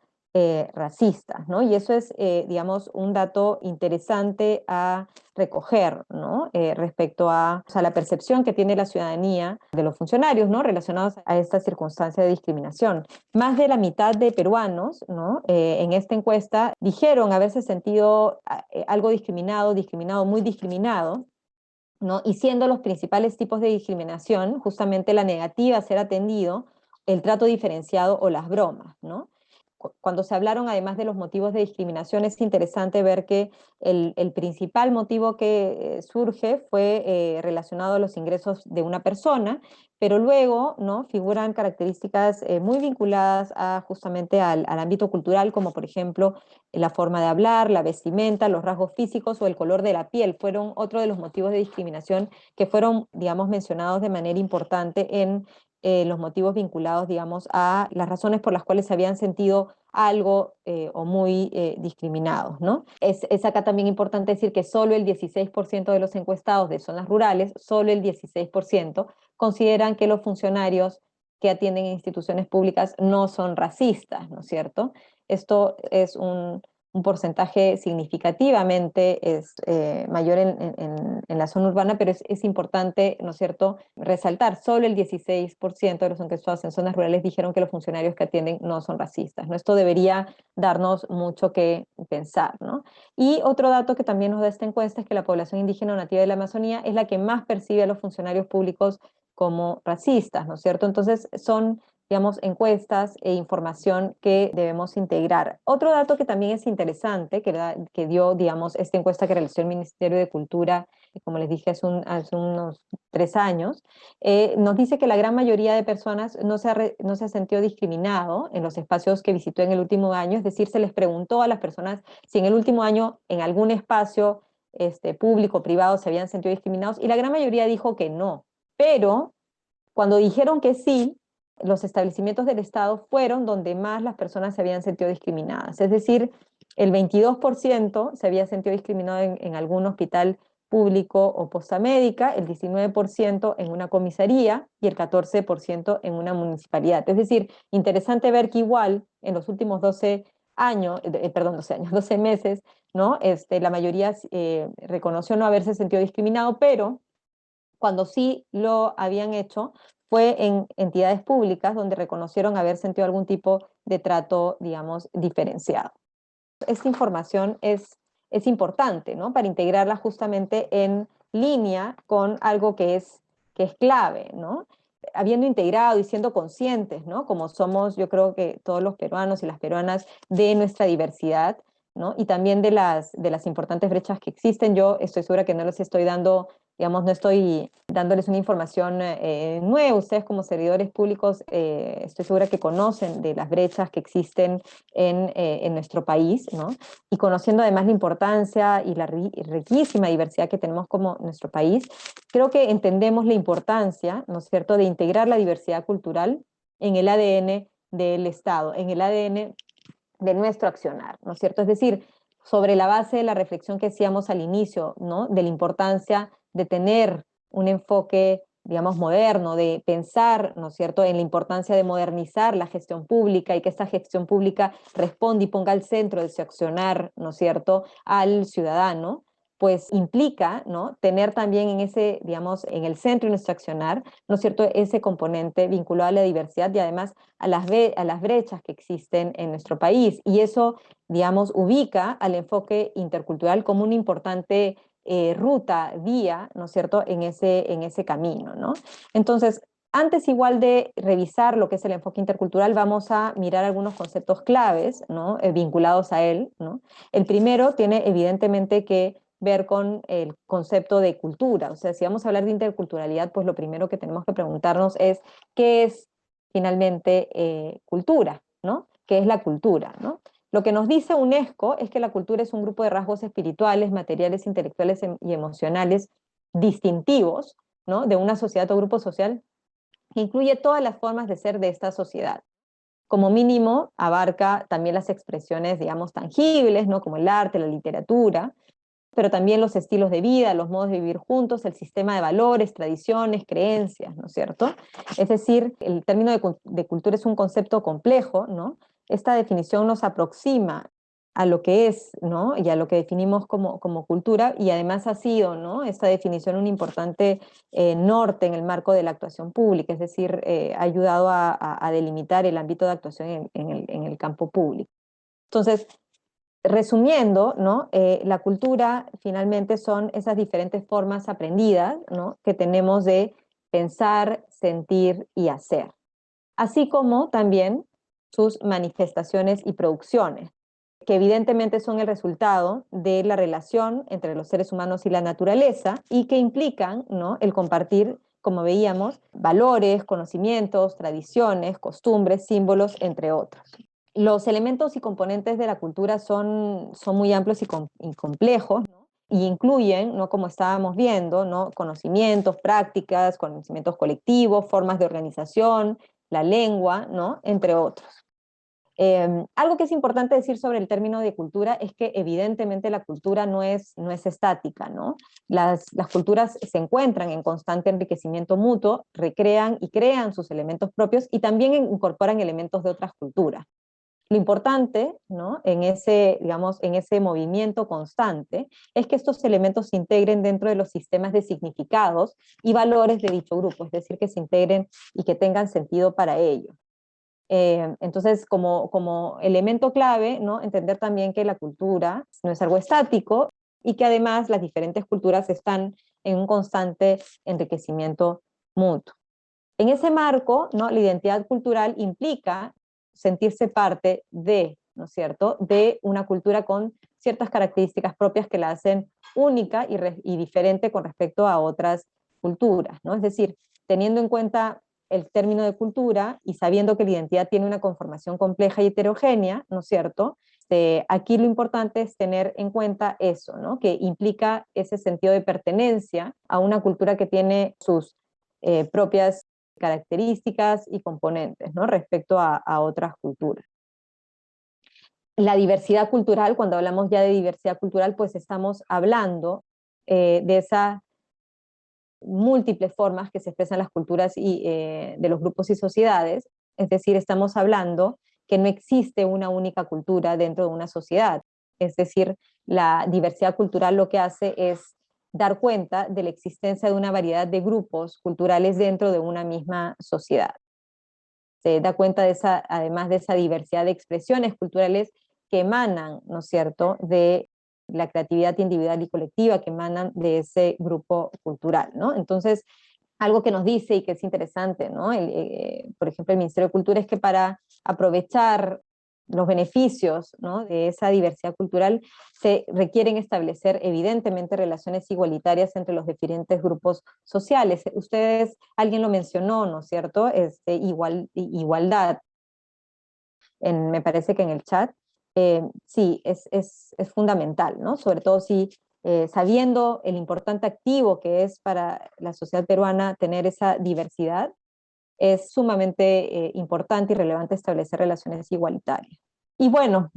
racistas, ¿no? Y eso es, digamos, un dato interesante a recoger, ¿no? Respecto a, o sea, la percepción que tiene la ciudadanía de los funcionarios, ¿no? Relacionados a esta circunstancia de discriminación. Más de la mitad de peruanos, ¿no? En esta encuesta dijeron haberse sentido algo discriminado, muy discriminado, ¿no? Y siendo los principales tipos de discriminación justamente la negativa a ser atendido, el trato diferenciado o las bromas, ¿no? Cuando se hablaron además de los motivos de discriminación, es interesante ver que el principal motivo que surge fue relacionado a los ingresos de una persona, pero luego, ¿no? Figuran características muy vinculadas a, justamente al ámbito cultural, como por ejemplo la forma de hablar, la vestimenta, los rasgos físicos o el color de la piel. Fueron otro de los motivos de discriminación que fueron, digamos, mencionados de manera importante en los motivos vinculados, digamos, a las razones por las cuales se habían sentido algo o muy discriminados, ¿no? Es acá también importante decir que solo el 16% de los encuestados de zonas rurales, solo el 16%, consideran que los funcionarios que atienden en instituciones públicas no son racistas, ¿no es cierto? Esto es un porcentaje significativamente mayor en la zona urbana, pero es importante, ¿no es cierto?, resaltar, solo el 16% de los encuestados en zonas rurales dijeron que los funcionarios que atienden no son racistas, ¿no? Esto debería darnos mucho que pensar, ¿no? Y otro dato que también nos da esta encuesta es que la población indígena o nativa de la Amazonía es la que más percibe a los funcionarios públicos como racistas, ¿no es cierto? Entonces son, digamos, encuestas e información que debemos integrar. Otro dato que también es interesante, que dio, digamos, esta encuesta que realizó el Ministerio de Cultura, como les dije, hace unos 3 años, nos dice que la gran mayoría de personas no se ha sentido discriminado en los espacios que visitó en el último año, es decir, se les preguntó a las personas si en el último año en algún espacio público o privado se habían sentido discriminados, y la gran mayoría dijo que no. Pero cuando dijeron que sí, los establecimientos del Estado fueron donde más las personas se habían sentido discriminadas. Es decir, el 22% se había sentido discriminado en algún hospital público o posta médica, el 19% en una comisaría y el 14% en una municipalidad. Es decir, interesante ver que igual en los últimos 12 años, 12 meses, ¿no? La mayoría reconoció no haberse sentido discriminado, pero cuando sí lo habían hecho fue en entidades públicas donde reconocieron haber sentido algún tipo de trato, digamos, diferenciado. Esta información es importante, ¿no? Para integrarla justamente en línea con algo que es clave, ¿no? Habiendo integrado y siendo conscientes, ¿no? Como somos, yo creo que todos los peruanos y las peruanas, de nuestra diversidad, ¿no? Y también de las importantes brechas que existen. Yo estoy segura que no les estoy dando, digamos, no estoy dándoles una información nueva. Ustedes como servidores públicos estoy segura que conocen de las brechas que existen en nuestro país, ¿no? Y conociendo además la importancia y la riquísima diversidad que tenemos como nuestro país, creo que entendemos la importancia, ¿no es cierto?, de integrar la diversidad cultural en el ADN del Estado, en el ADN de nuestro accionar, ¿no es cierto? Es decir, sobre la base de la reflexión que hacíamos al inicio, ¿no? De la importancia de tener un enfoque, digamos, moderno, de pensar, ¿no es cierto?, en la importancia de modernizar la gestión pública y que esta gestión pública responda y ponga al centro de su accionar, ¿no es cierto?, al ciudadano, pues implica, ¿no?, tener también en ese, digamos, en el centro de nuestro accionar, ¿no es cierto?, ese componente vinculado a la diversidad y además a las brechas que existen en nuestro país. Y eso, digamos, ubica al enfoque intercultural como una importante ruta, vía, ¿no es cierto?, en ese camino, ¿no? Entonces, antes igual de revisar lo que es el enfoque intercultural, vamos a mirar algunos conceptos claves, ¿no?, vinculados a él, ¿no? El primero tiene evidentemente que ver con el concepto de cultura. O sea, si vamos a hablar de interculturalidad, pues lo primero que tenemos que preguntarnos es ¿qué es finalmente cultura? ¿No? ¿Qué es la cultura? ¿No? Lo que nos dice UNESCO es que la cultura es un grupo de rasgos espirituales, materiales, intelectuales y emocionales distintivos, ¿no?, de una sociedad o grupo social que incluye todas las formas de ser de esta sociedad. Como mínimo, abarca también las expresiones, digamos, tangibles, ¿no?, como el arte, la literatura, pero también los estilos de vida, los modos de vivir juntos, el sistema de valores, tradiciones, creencias, ¿no es cierto? Es decir, el término de cultura es un concepto complejo, ¿no?, esta definición nos aproxima a lo que es, ¿no? Y a lo que definimos como cultura, y además ha sido, ¿no?, esta definición un importante norte en el marco de la actuación pública, es decir, ha ayudado a delimitar el ámbito de actuación en el campo público. Entonces, resumiendo, ¿no?, la cultura finalmente son esas diferentes formas aprendidas, ¿no?, que tenemos de pensar, sentir y hacer, así como también sus manifestaciones y producciones, que evidentemente son el resultado de la relación entre los seres humanos y la naturaleza y que implican, ¿no?, el compartir, como veíamos, valores, conocimientos, tradiciones, costumbres, símbolos, entre otros. Los elementos y componentes de la cultura son muy amplios y complejos, ¿no?, y incluyen, ¿no?, como estábamos viendo, ¿no?, conocimientos, prácticas, conocimientos colectivos, formas de organización, la lengua, ¿no?, entre otros. Algo que es importante decir sobre el término de cultura es que evidentemente la cultura no es estática, ¿no? Las culturas se encuentran en constante enriquecimiento mutuo, recrean y crean sus elementos propios y también incorporan elementos de otras culturas. Lo importante, ¿no?, en ese, digamos, en ese movimiento constante es que estos elementos se integren dentro de los sistemas de significados y valores de dicho grupo, es decir, que se integren y que tengan sentido para ello. Entonces, como elemento clave, ¿no?, entender también que la cultura no es algo estático y que además las diferentes culturas están en un constante enriquecimiento mutuo. En ese marco, ¿no?, la identidad cultural implica sentirse parte de, ¿no es cierto?, de una cultura con ciertas características propias que la hacen única y diferente con respecto a otras culturas, ¿no? Es decir, teniendo en cuenta el término de cultura y sabiendo que la identidad tiene una conformación compleja y heterogénea, ¿no es cierto? Aquí lo importante es tener en cuenta eso, ¿no?, que implica ese sentido de pertenencia a una cultura que tiene sus propias características y componentes, ¿no?, respecto a otras culturas. La diversidad cultural, cuando hablamos ya de diversidad cultural, pues estamos hablando de esas múltiples formas que se expresan las culturas y, de los grupos y sociedades, es decir, estamos hablando que no existe una única cultura dentro de una sociedad, es decir, la diversidad cultural lo que hace es dar cuenta de la existencia de una variedad de grupos culturales dentro de una misma sociedad. Se da cuenta de esa, además de esa diversidad de expresiones culturales que emanan, ¿no es cierto?, de la creatividad individual y colectiva que emanan de ese grupo cultural, ¿no? Entonces, algo que nos dice y que es interesante, ¿no?, por ejemplo, el Ministerio de Cultura, es que para aprovechar los beneficios, ¿no?, de esa diversidad cultural se requieren establecer evidentemente relaciones igualitarias entre los diferentes grupos sociales. Ustedes, alguien lo mencionó, ¿no es cierto?, igualdad, me parece que en el chat. Sí, es fundamental, ¿no?, sobre todo si sabiendo el importante activo que es para la sociedad peruana tener esa diversidad, es sumamente importante y relevante establecer relaciones igualitarias. Y bueno,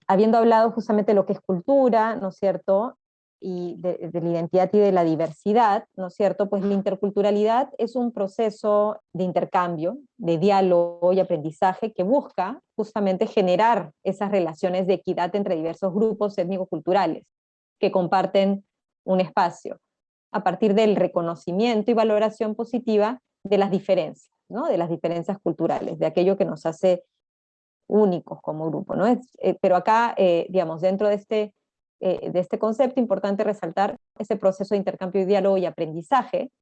habiendo hablado justamente de lo que es cultura, ¿no es cierto?, y de la identidad y de la diversidad, ¿no es cierto?, pues la interculturalidad es un proceso de intercambio, de diálogo y aprendizaje que busca justamente generar esas relaciones de equidad entre diversos grupos étnico-culturales que comparten un espacio, a partir del reconocimiento y valoración positiva de las diferencias, ¿no?, de las diferencias culturales, de aquello que nos hace únicos como grupo, ¿no? Pero acá, digamos, dentro de este concepto, importante resaltar ese proceso de intercambio, diálogo y aprendizaje,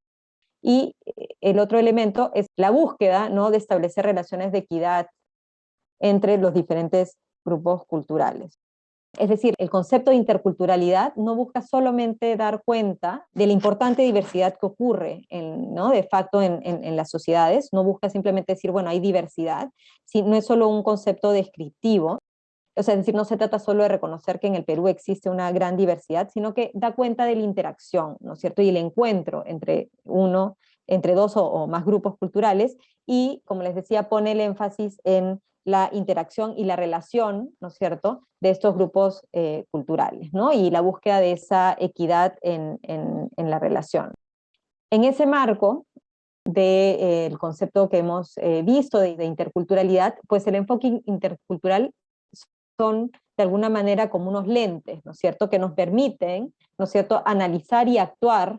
y el otro elemento es la búsqueda, ¿no?, de establecer relaciones de equidad entre los diferentes grupos culturales. Es decir, el concepto de interculturalidad no busca solamente dar cuenta de la importante diversidad que ocurre, ¿no?, de facto en las sociedades, no busca simplemente decir, bueno, hay diversidad, no es solo un concepto descriptivo, o sea, es decir, no se trata solo de reconocer que en el Perú existe una gran diversidad, sino que da cuenta de la interacción, ¿no es cierto?, y el encuentro entre dos o más grupos culturales, y, como les decía, pone el énfasis en la interacción y la relación, ¿no es cierto?, de estos grupos culturales, ¿no?, y la búsqueda de esa equidad en la relación. En ese marco, del concepto que hemos visto de interculturalidad, pues el enfoque intercultural son de alguna manera como unos lentes, ¿no es cierto?, que nos permiten, ¿no es cierto?, analizar y actuar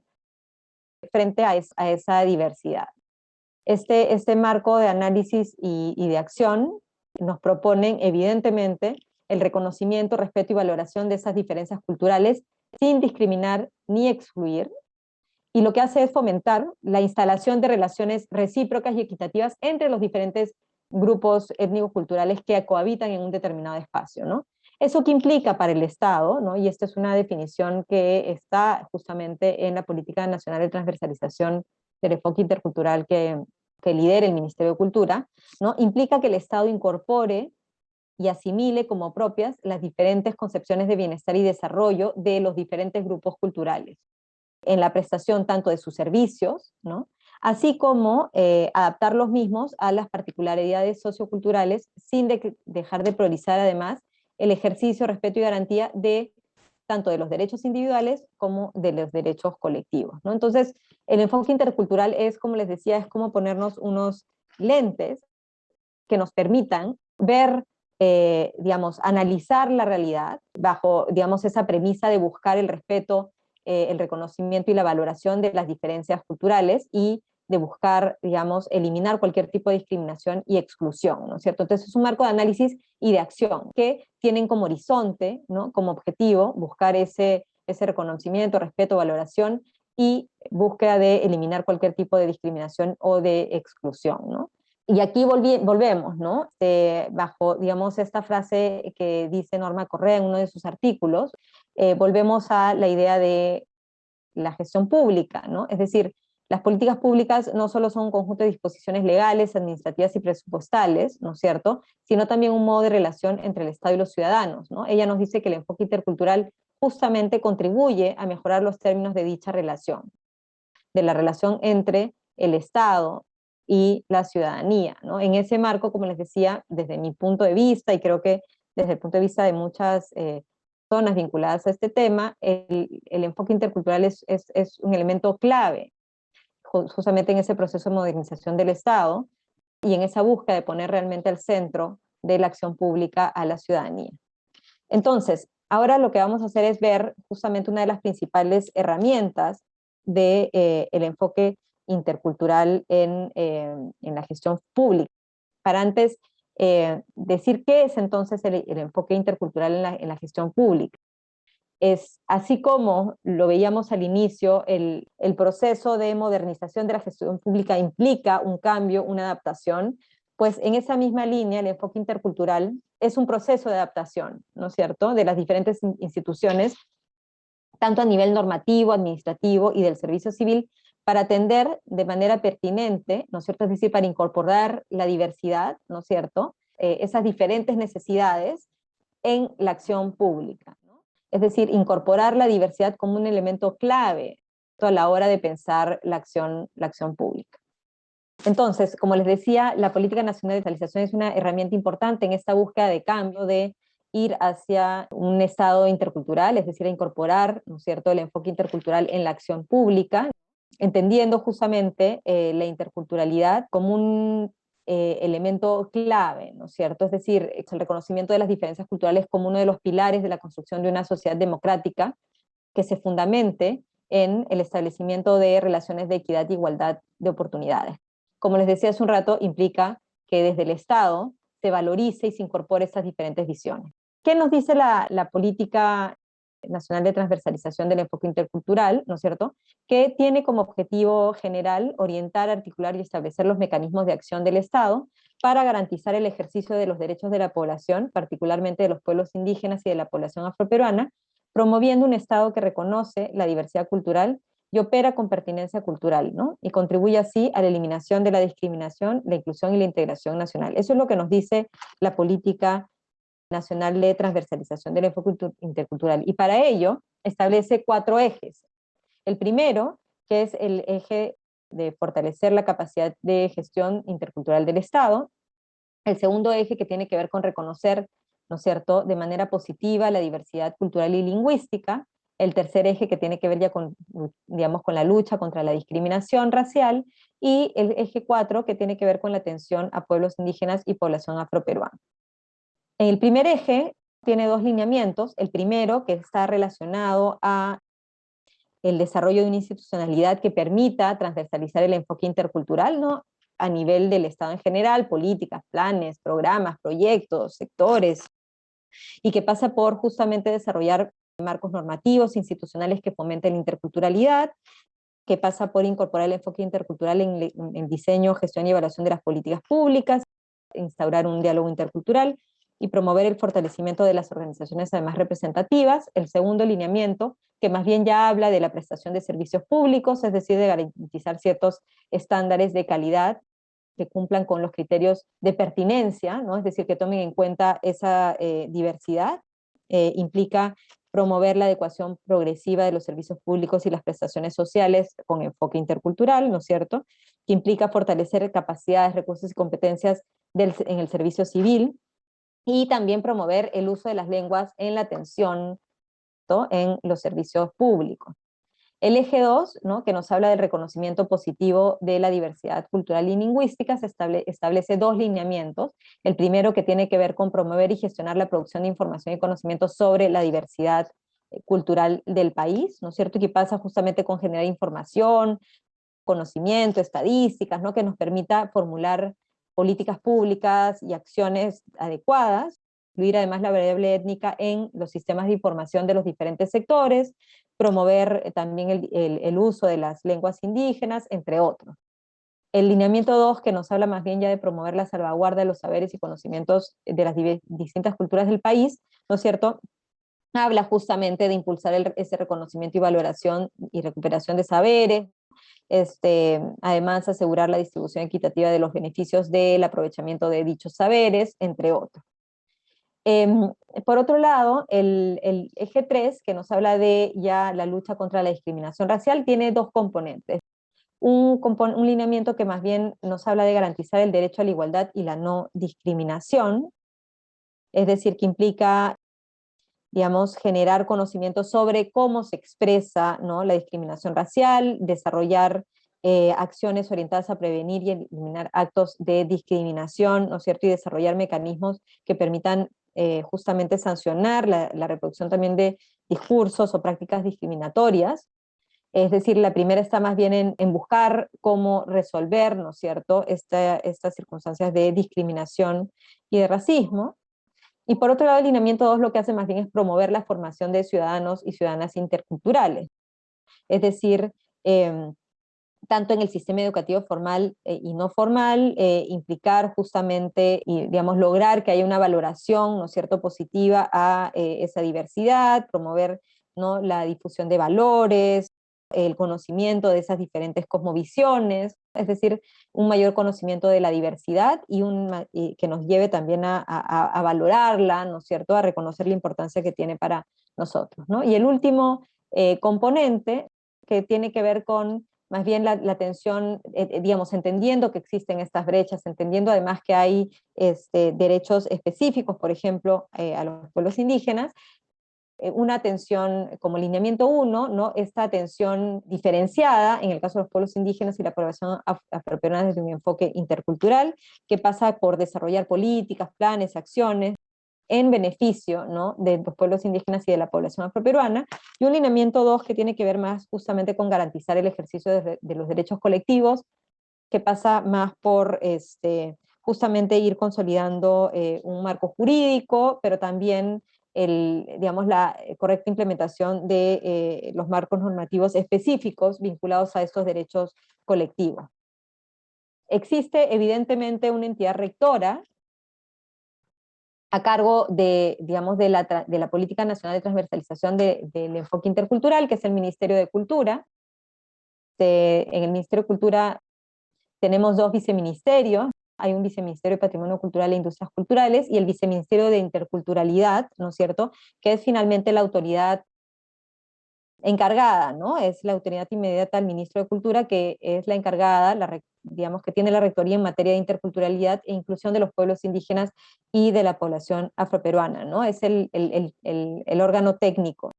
frente a esa diversidad. Este marco de análisis y de acción nos proponen, evidentemente, el reconocimiento, respeto y valoración de esas diferencias culturales sin discriminar ni excluir, y lo que hace es fomentar la instalación de relaciones recíprocas y equitativas entre los diferentes grupos étnico-culturales que cohabitan en un determinado espacio, ¿no? ¿Eso qué implica para el Estado, ¿no? Y esta es una definición que está justamente en la Política Nacional de Transversalización del Enfoque Intercultural que lidera el Ministerio de Cultura, ¿no? Implica que el Estado incorpore y asimile como propias las diferentes concepciones de bienestar y desarrollo de los diferentes grupos culturales, en la prestación tanto de sus servicios, ¿no?, así como adaptar los mismos a las particularidades socioculturales sin dejar de priorizar además el ejercicio, respeto y garantía de tanto de los derechos individuales como de los derechos colectivos, ¿no? Entonces, el enfoque intercultural es, como les decía, es como ponernos unos lentes que nos permitan ver, digamos, analizar la realidad bajo, digamos, esa premisa de buscar el respeto, el reconocimiento y la valoración de las diferencias culturales y de buscar, digamos, eliminar cualquier tipo de discriminación y exclusión, ¿no es cierto? Entonces es un marco de análisis y de acción que tienen como horizonte, ¿no?, como objetivo, buscar ese reconocimiento, respeto, valoración y búsqueda de eliminar cualquier tipo de discriminación o de exclusión, ¿no? Y aquí volvemos, ¿no?, bajo, digamos, esta frase que dice Norma Correa en uno de sus artículos, volvemos a la idea de la gestión pública, ¿no? Es decir, las políticas públicas no solo son un conjunto de disposiciones legales, administrativas y presupuestales, ¿no es cierto?, sino también un modo de relación entre el Estado y los ciudadanos, ¿no? Ella nos dice que el enfoque intercultural justamente contribuye a mejorar los términos de dicha relación, de la relación entre el Estado y la ciudadanía, ¿no? En ese marco, como les decía, desde mi punto de vista, y creo que desde el punto de vista de muchas zonas vinculadas a este tema, el enfoque intercultural es un elemento clave, justamente en ese proceso de modernización del Estado, y en esa búsqueda de poner realmente al centro de la acción pública a la ciudadanía. Entonces, ahora lo que vamos a hacer es ver justamente una de las principales herramientas del el enfoque intercultural en la gestión pública. Para antes decir qué es entonces el enfoque intercultural en la gestión pública. Es, así como lo veíamos al inicio, el proceso de modernización de la gestión pública implica un cambio, una adaptación, pues en esa misma línea el enfoque intercultural es un proceso de adaptación, ¿no es cierto?, de las diferentes instituciones, tanto a nivel normativo, administrativo y del servicio civil, para atender de manera pertinente, ¿no es cierto?, es decir, para incorporar la diversidad, ¿no es cierto?, esas diferentes necesidades en la acción pública, ¿no? Es decir, incorporar la diversidad como un elemento clave a la hora de pensar la acción pública. Entonces, como les decía, la Política Nacional de Descentralización es una herramienta importante en esta búsqueda de cambio, de ir hacia un Estado intercultural, es decir, a incorporar, ¿no es cierto?, el enfoque intercultural en la acción pública, entendiendo justamente la interculturalidad como un elemento clave, ¿no es cierto? Es decir, el reconocimiento de las diferencias culturales como uno de los pilares de la construcción de una sociedad democrática que se fundamente en el establecimiento de relaciones de equidad e igualdad de oportunidades. Como les decía hace un rato, implica que desde el Estado se valorice y se incorpore estas diferentes visiones. ¿Qué nos dice la Política Nacional de Transversalización del Enfoque Intercultural, ¿no es cierto?, que tiene como objetivo general orientar, articular y establecer los mecanismos de acción del Estado para garantizar el ejercicio de los derechos de la población, particularmente de los pueblos indígenas y de la población afroperuana, promoviendo un Estado que reconoce la diversidad cultural y opera con pertinencia cultural, ¿no?, y contribuye así a la eliminación de la discriminación, la inclusión y la integración nacional. Eso es lo que nos dice la Política Nacional de Transversalización del Enfoque Intercultural, y para ello establece 4 ejes. El primero, que es el eje de fortalecer la capacidad de gestión intercultural del Estado. El segundo eje, que tiene que ver con reconocer, ¿no es cierto?, de manera positiva la diversidad cultural y lingüística. el tercer eje que tiene que ver ya con, digamos, con la lucha contra la discriminación racial, y el eje 4 que tiene que ver con la atención a pueblos indígenas y población afroperuana. En el primer eje tiene dos lineamientos, el primero que está relacionado a el desarrollo de una institucionalidad que permita transversalizar el enfoque intercultural, ¿no? A nivel del Estado en general, políticas, planes, programas, proyectos, sectores, y que pasa por justamente desarrollar marcos normativos, institucionales que fomenten la interculturalidad, que pasa por incorporar el enfoque intercultural en diseño, gestión y evaluación de las políticas públicas, instaurar un diálogo intercultural y promover el fortalecimiento de las organizaciones además representativas. El segundo lineamiento, que más bien ya habla de la prestación de servicios públicos, es decir, de garantizar ciertos estándares de calidad que cumplan con los criterios de pertinencia, ¿no? Es decir, que tomen en cuenta esa diversidad, implica promover la adecuación progresiva de los servicios públicos y las prestaciones sociales con enfoque intercultural, ¿no es cierto?, que implica fortalecer capacidades, recursos y competencias en el servicio civil, y también promover el uso de las lenguas en la atención, ¿no?, en los servicios públicos. El eje 2, ¿no?, que nos habla del reconocimiento positivo de la diversidad cultural y lingüística, establece dos lineamientos. El primero, que tiene que ver con promover y gestionar la producción de información y conocimiento sobre la diversidad cultural del país, ¿no es cierto?, que pasa justamente con generar información, conocimiento, estadísticas, ¿no?, que nos permita formular políticas públicas y acciones adecuadas, incluir además la variable étnica en los sistemas de información de los diferentes sectores, promover también el uso de las lenguas indígenas, entre otros. El lineamiento 2, que nos habla más bien ya de promover la salvaguarda de los saberes y conocimientos de las distintas culturas del país, ¿no es cierto?, habla justamente de impulsar ese reconocimiento y valoración y recuperación de saberes, además asegurar la distribución equitativa de los beneficios del aprovechamiento de dichos saberes, entre otros. Por otro lado, el eje 3, que nos habla de ya la lucha contra la discriminación racial, tiene dos componentes. Un lineamiento que más bien nos habla de garantizar el derecho a la igualdad y la no discriminación, es decir, que implica, digamos, generar conocimiento sobre cómo se expresa, ¿no?, la discriminación racial, desarrollar acciones orientadas a prevenir y eliminar actos de discriminación, ¿no es cierto?, y desarrollar mecanismos que permitan justamente sancionar la reproducción también de discursos o prácticas discriminatorias. Es decir, la primera está más bien en buscar cómo resolver, ¿no es cierto?, estas circunstancias de discriminación y de racismo. Y por otro lado, el lineamiento 2 lo que hace más bien es promover la formación de ciudadanos y ciudadanas interculturales. Es decir, tanto en el sistema educativo formal y no formal, implicar justamente y, digamos, lograr que haya una valoración, ¿no es cierto?, positiva a esa diversidad, promover, ¿no?, la difusión de valores, el conocimiento de esas diferentes cosmovisiones, es decir, un mayor conocimiento de la diversidad y que nos lleve también a valorarla, ¿no es cierto?, a reconocer la importancia que tiene para nosotros, ¿no? Y el último componente, que tiene que ver con más bien la atención, digamos, entendiendo que existen estas brechas, entendiendo además que hay derechos específicos, por ejemplo, a los pueblos indígenas, una atención como lineamiento 1, ¿no?, esta atención diferenciada en el caso de los pueblos indígenas y la población afroperuana desde un enfoque intercultural, que pasa por desarrollar políticas, planes, acciones en beneficio, ¿no?, de los pueblos indígenas y de la población afroperuana, y un lineamiento 2 que tiene que ver más justamente con garantizar el ejercicio de los derechos colectivos, que pasa más por justamente ir consolidando un marco jurídico, pero también digamos, la correcta implementación de los marcos normativos específicos vinculados a estos derechos colectivos. Existe evidentemente una entidad rectora a cargo de, digamos, de la Política Nacional de Transversalización del Enfoque Intercultural, que es el Ministerio de Cultura. En el Ministerio de Cultura tenemos dos viceministerios. Hay un viceministerio de Patrimonio Cultural e Industrias Culturales y el viceministerio de Interculturalidad, ¿no es cierto?, que es finalmente la autoridad encargada, ¿no? Es la autoridad inmediata al ministro de Cultura, que es la encargada, digamos, que tiene la rectoría en materia de interculturalidad e inclusión de los pueblos indígenas y de la población afroperuana, ¿no? Es el órgano técnico.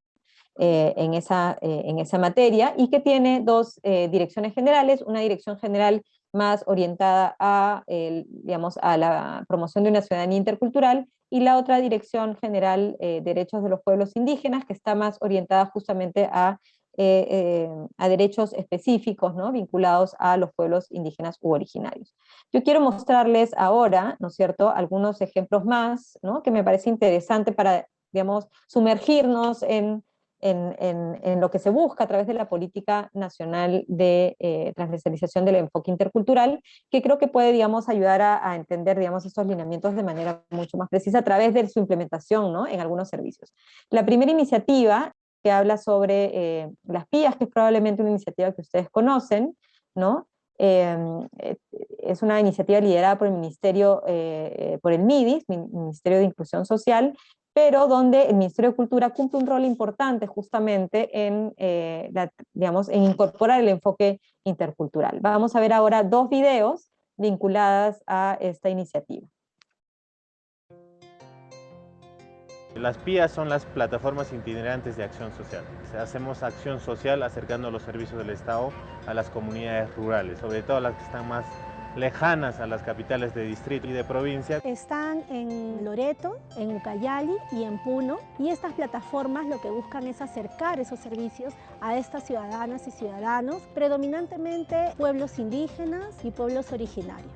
en esa materia, y que tiene dos direcciones generales, una dirección general más orientada a, digamos, a la promoción de una ciudadanía intercultural, y la otra dirección general, derechos de los pueblos indígenas, que está más orientada justamente a derechos específicos, ¿no?, vinculados a los pueblos indígenas u originarios. Yo quiero mostrarles ahora, ¿no es cierto?, algunos ejemplos más, ¿no?, que me parece interesante para, digamos, sumergirnos en lo que se busca a través de la política nacional de transversalización del enfoque intercultural, que creo que puede, digamos, ayudar a entender, digamos, estos lineamientos de manera mucho más precisa a través de su implementación, ¿no?, en algunos servicios. La primera iniciativa, que habla sobre las PIAs, que es probablemente una iniciativa que ustedes conocen, ¿no? Es una iniciativa liderada por el Ministerio, por el MIDIS, Ministerio de Inclusión Social, pero donde el Ministerio de Cultura cumple un rol importante justamente en, digamos, en incorporar el enfoque intercultural. Vamos a ver ahora dos videos vinculadas a esta iniciativa. Las PIAs son las plataformas itinerantes de acción social. Hacemos acción social acercando los servicios del Estado a las comunidades rurales, sobre todo las que están más lejanas a las capitales de distrito y de provincia. Están en Loreto, en Ucayali y en Puno, y estas plataformas lo que buscan es acercar esos servicios a estas ciudadanas y ciudadanos, predominantemente pueblos indígenas y pueblos originarios.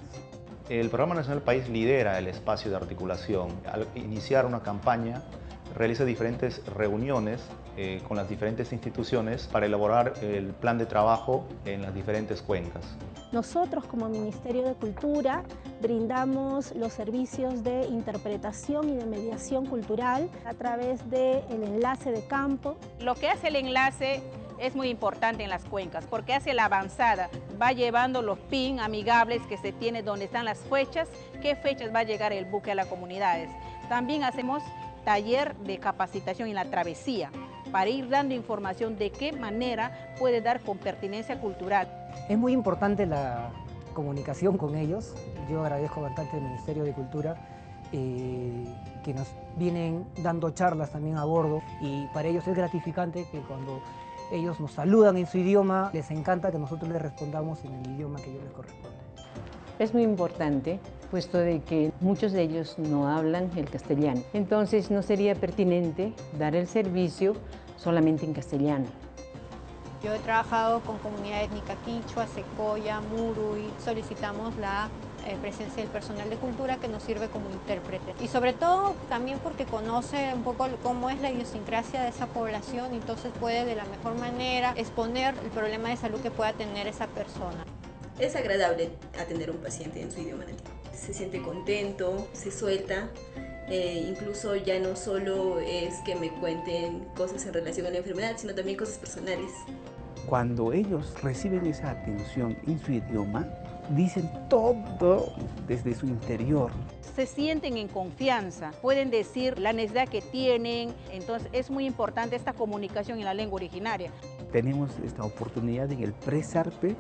El Programa Nacional País lidera el espacio de articulación. Al iniciar una campaña, realiza diferentes reuniones con las diferentes instituciones para elaborar el plan de trabajo en las diferentes cuencas. Nosotros como Ministerio de Cultura brindamos los servicios de interpretación y de mediación cultural a través del enlace de campo. Lo que hace el enlace es muy importante en las cuencas porque hace la avanzada, va llevando los PIN amigables que se tiene, donde están las fechas, qué fechas va a llegar el buque a las comunidades. También hacemos taller de capacitación en la travesía para ir dando información de qué manera puede dar con pertinencia cultural. Es muy importante la comunicación con ellos. Yo agradezco bastante al Ministerio de Cultura que nos vienen dando charlas también a bordo, y para ellos es gratificante que cuando ellos nos saludan en su idioma, les encanta que nosotros les respondamos en el idioma que a ellos les corresponde. Es muy importante, puesto de que muchos de ellos no hablan el castellano. Entonces no sería pertinente dar el servicio solamente en castellano. Yo he trabajado con comunidad étnica quichua, secoya, murui. Solicitamos la presencia del personal de cultura que nos sirve como intérprete. Y sobre todo también porque conoce un poco cómo es la idiosincrasia de esa población, y entonces puede de la mejor manera exponer el problema de salud que pueda tener esa persona. Es agradable atender a un paciente en su idioma nativo. Se siente contento, se suelta. Incluso ya no solo es que me cuenten cosas en relación a la enfermedad, sino también cosas personales. Cuando ellos reciben esa atención en su idioma, dicen todo desde su interior. Se sienten en confianza, pueden decir la necesidad que tienen, entonces es muy importante esta comunicación en la lengua originaria. Tenemos esta oportunidad en el Presarpe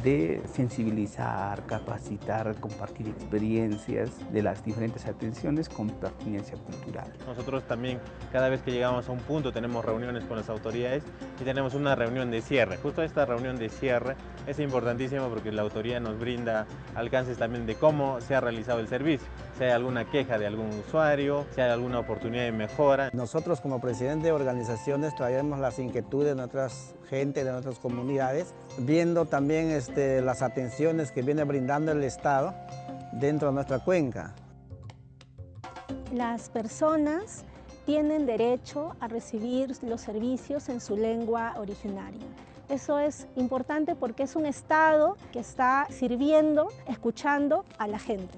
de sensibilizar, capacitar, compartir experiencias de las diferentes atenciones con pertinencia cultural. Nosotros también, cada vez que llegamos a un punto, tenemos reuniones con las autoridades y tenemos una reunión de cierre. Justo esta reunión de cierre es importantísima porque la autoridad nos brinda alcances también de cómo se ha realizado el servicio. Si hay alguna queja de algún usuario, si hay alguna oportunidad de mejora. Nosotros como presidente de organizaciones traemos las inquietudes de nuestras gente, de nuestras comunidades, viendo también las atenciones que viene brindando el Estado dentro de nuestra cuenca. Las personas tienen derecho a recibir los servicios en su lengua originaria. Eso es importante porque es un Estado que está sirviendo, escuchando a la gente.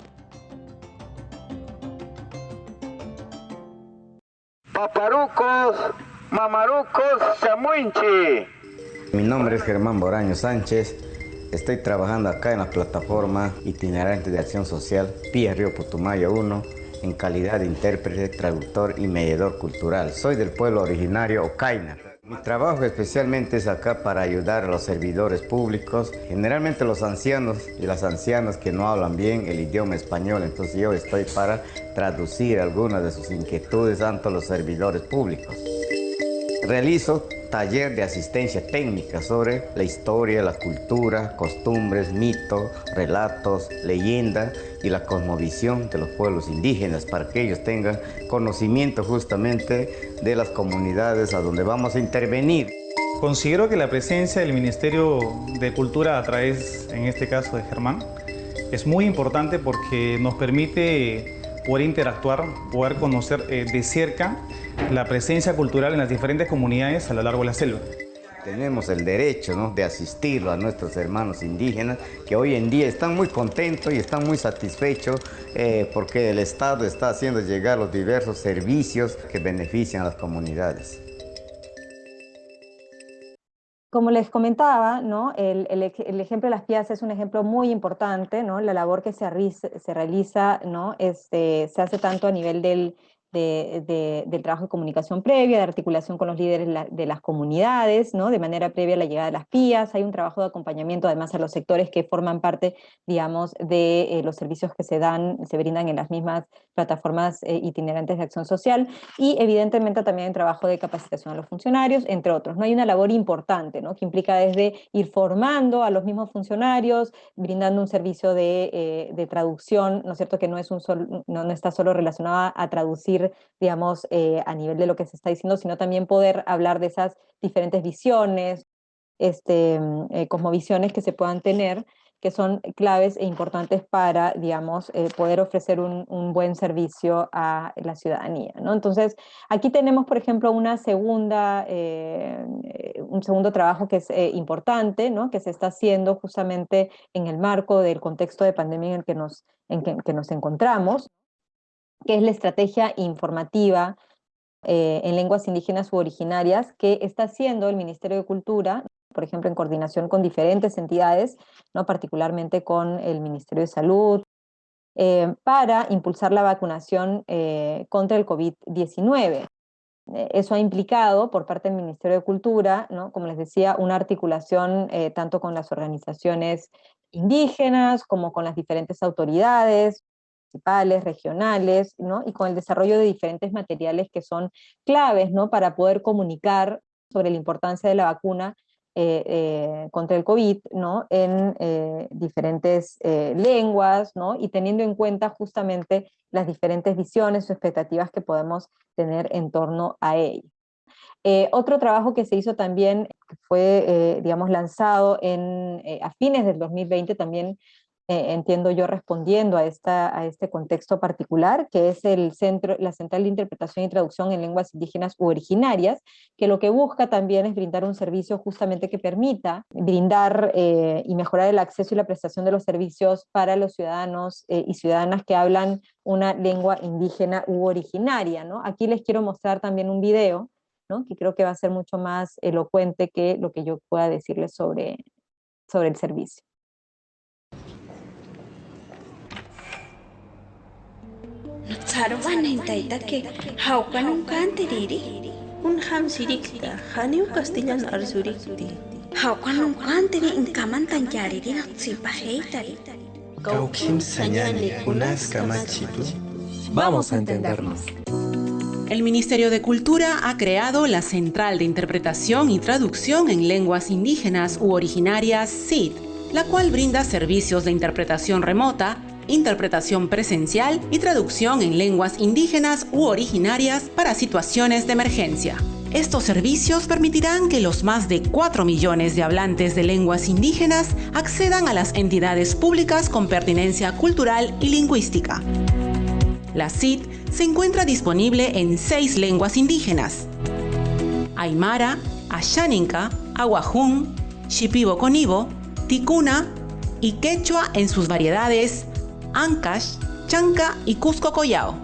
Paparucos, mamarucos, chamuinchi. Mi nombre es Germán Boraño Sánchez. Estoy trabajando acá en la plataforma itinerante de acción social PIA Río Putumayo 1 en calidad de intérprete, traductor y mediador cultural. Soy del pueblo originario Ocaina. Mi trabajo especialmente es acá para ayudar a los servidores públicos, generalmente los ancianos y las ancianas que no hablan bien el idioma español. Entonces yo estoy para traducir algunas de sus inquietudes ante los servidores públicos. Realizo taller de asistencia técnica sobre la historia, la cultura, costumbres, mitos, relatos, leyendas y la cosmovisión de los pueblos indígenas para que ellos tengan conocimiento justamente de las comunidades a donde vamos a intervenir. Considero que la presencia del Ministerio de Cultura a través, en este caso, de Germán, es muy importante porque nos permite poder interactuar, poder conocer de cerca la presencia cultural en las diferentes comunidades a lo largo de la selva. Tenemos el derecho, ¿no?, de asistir a nuestros hermanos indígenas que hoy en día están muy contentos y están muy satisfechos porque el Estado está haciendo llegar los diversos servicios que benefician a las comunidades. Como les comentaba, ¿no?, el ejemplo de las PIAS es un ejemplo muy importante, ¿no? La labor que se realiza, ¿no?, se hace tanto a nivel del trabajo de comunicación previa, de articulación con los líderes de las comunidades, ¿no?, de manera previa a la llegada de las PIAS. Hay un trabajo de acompañamiento además a los sectores que forman parte, digamos, de los servicios que se brindan en las mismas plataformas itinerantes de acción social, y evidentemente también hay un trabajo de capacitación a los funcionarios, entre otros, ¿no? Hay una labor importante, ¿no?, que implica desde ir formando a los mismos funcionarios, brindando un servicio de traducción, ¿no es cierto?, que no está solo relacionada a traducir, digamos, a nivel de lo que se está diciendo, sino también poder hablar de esas diferentes visiones, cosmovisiones que se puedan tener, que son claves e importantes para, digamos, poder ofrecer un buen servicio a la ciudadanía, ¿no? Entonces, aquí tenemos, por ejemplo, un segundo trabajo que es importante, ¿no?, que se está haciendo justamente en el marco del contexto de pandemia en el que nos encontramos, que es la estrategia informativa en lenguas indígenas u originarias que está haciendo el Ministerio de Cultura, por ejemplo, en coordinación con diferentes entidades, ¿no?, particularmente con el Ministerio de Salud, para impulsar la vacunación contra el COVID-19. Eso ha implicado, por parte del Ministerio de Cultura, ¿no?, como les decía, una articulación tanto con las organizaciones indígenas como con las diferentes autoridades municipales, regionales, ¿no?, y con el desarrollo de diferentes materiales que son claves, ¿no?, para poder comunicar sobre la importancia de la vacuna contra el COVID, ¿no?, en diferentes lenguas, ¿no?, y teniendo en cuenta justamente las diferentes visiones o expectativas que podemos tener en torno a ello. Otro trabajo que se hizo también, que fue, digamos, lanzado a fines del 2020, también entiendo yo respondiendo a este contexto particular, que es la Central de Interpretación y Traducción en Lenguas Indígenas u Originarias, que lo que busca también es brindar un servicio justamente que permita brindar y mejorar el acceso y la prestación de los servicios para los ciudadanos y ciudadanas que hablan una lengua indígena u originaria, ¿no? Aquí les quiero mostrar también un video, ¿no?, que creo que va a ser mucho más elocuente que lo que yo pueda decirles sobre el servicio. Sarwan taitake haukanun kantiriri un hamsirikta haniu castellano arsurikti haukanun kantiri inkamantan yariri tsipaheitari Kaukim sañani kunas kamachitu. Vamos a entendernos. El Ministerio de Cultura ha creado la Central de Interpretación y Traducción en Lenguas Indígenas u Originarias, CIT, la cual brinda servicios de interpretación remota, interpretación presencial y traducción en lenguas indígenas u originarias para situaciones de emergencia. Estos servicios permitirán que los más de 4 millones de hablantes de lenguas indígenas accedan a las entidades públicas con pertinencia cultural y lingüística. La CIT se encuentra disponible en 6 lenguas indígenas: Aymara, Ashaninka, Aguajún, Shipibo-Conibo, Ticuna y Quechua en sus variedades Ancash, Chanca y Cusco Collao.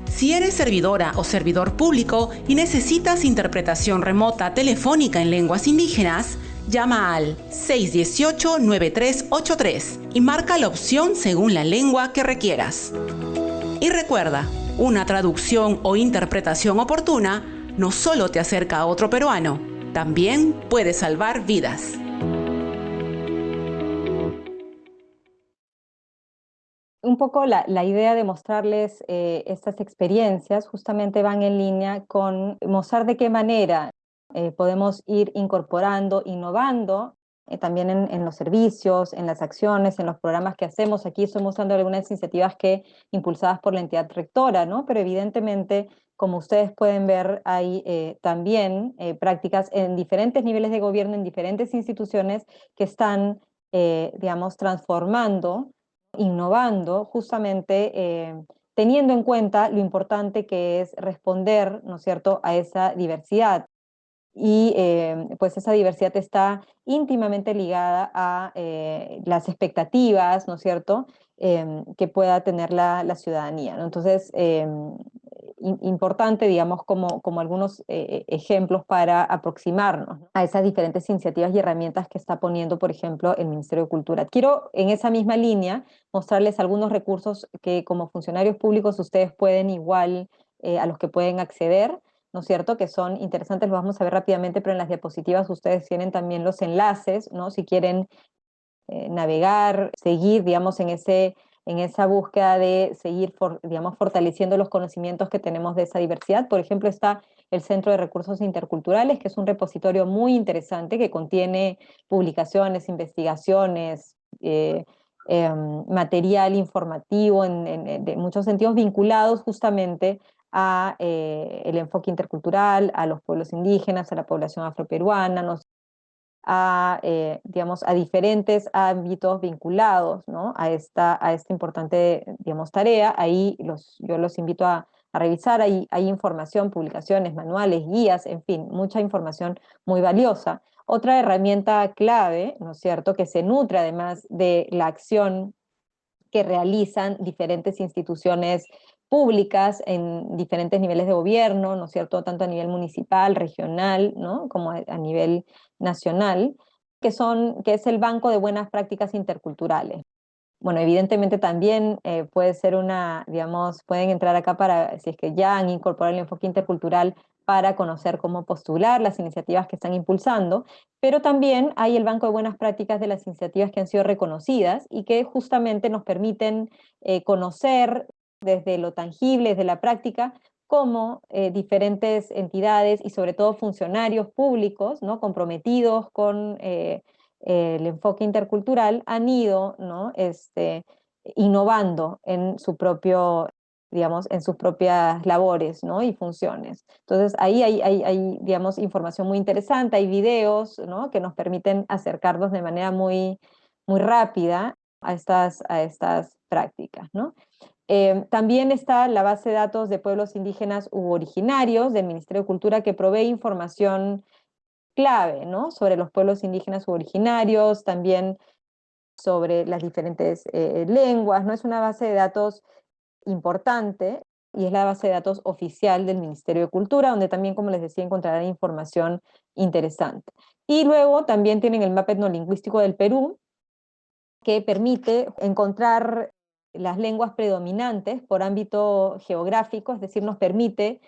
Si eres servidora o servidor público y necesitas interpretación remota telefónica en lenguas indígenas, llama al 618-9383 y marca la opción según la lengua que requieras. Y recuerda, una traducción o interpretación oportuna no solo te acerca a otro peruano, también puede salvar vidas. Un poco la idea de mostrarles estas experiencias justamente van en línea con mostrar de qué manera podemos ir incorporando, innovando, también en los servicios, en las acciones, en los programas que hacemos. Aquí estoy mostrando algunas iniciativas impulsadas por la entidad rectora, ¿no? Pero evidentemente, como ustedes pueden ver, hay también prácticas en diferentes niveles de gobierno, en diferentes instituciones que están, digamos, transformando, innovando, justamente teniendo en cuenta lo importante que es responder, ¿no es cierto?, a esa diversidad. Y pues esa diversidad está íntimamente ligada a las expectativas, ¿no es cierto?, que pueda tener la ciudadanía, ¿no? Entonces, importante, digamos, como algunos ejemplos para aproximarnos, ¿no?, a esas diferentes iniciativas y herramientas que está poniendo, por ejemplo, el Ministerio de Cultura. Quiero, en esa misma línea, mostrarles algunos recursos que como funcionarios públicos ustedes pueden igual, a los que pueden acceder, ¿no es cierto?, que son interesantes, los vamos a ver rápidamente, pero en las diapositivas ustedes tienen también los enlaces, ¿no?, si quieren navegar, seguir, digamos, en esa búsqueda de seguir, digamos, fortaleciendo los conocimientos que tenemos de esa diversidad. Por ejemplo, está el Centro de Recursos Interculturales, que es un repositorio muy interesante que contiene publicaciones, investigaciones, material informativo de muchos sentidos vinculados justamente a el enfoque intercultural, a los pueblos indígenas, a la población afroperuana, digamos, a diferentes ámbitos vinculados, ¿no?, a esta importante, digamos, tarea. Ahí yo los invito a revisar, hay información, publicaciones, manuales, guías, en fin, mucha información muy valiosa. Otra herramienta clave, ¿no es cierto?, que se nutre además de la acción que realizan diferentes instituciones públicas en diferentes niveles de gobierno, ¿no es cierto?, tanto a nivel municipal, regional, ¿no?, como a nivel nacional, que es el Banco de Buenas Prácticas Interculturales. Bueno, evidentemente también puede ser digamos, pueden entrar acá para, si es que ya han incorporado el enfoque intercultural, para conocer cómo postular las iniciativas que están impulsando, pero también hay el Banco de Buenas Prácticas de las iniciativas que han sido reconocidas y que justamente nos permiten conocer desde lo tangible, desde la práctica, cómo diferentes entidades y sobre todo funcionarios públicos, ¿no?, comprometidos con el enfoque intercultural han ido, ¿no?, innovando en su propio, digamos, en sus propias labores, ¿no?, y funciones. Entonces ahí hay, digamos, información muy interesante, hay videos, ¿no?, que nos permiten acercarnos de manera muy, muy rápida a estas prácticas, ¿no? También está la base de datos de pueblos indígenas u originarios del Ministerio de Cultura, que provee información clave, ¿no?, sobre los pueblos indígenas u originarios, también sobre las diferentes lenguas, ¿no? Es una base de datos importante y es la base de datos oficial del Ministerio de Cultura, donde también, como les decía, encontrarán información interesante. Y luego también tienen el mapa etnolingüístico del Perú, que permite encontrar las lenguas predominantes por ámbito geográfico, es decir, nos permite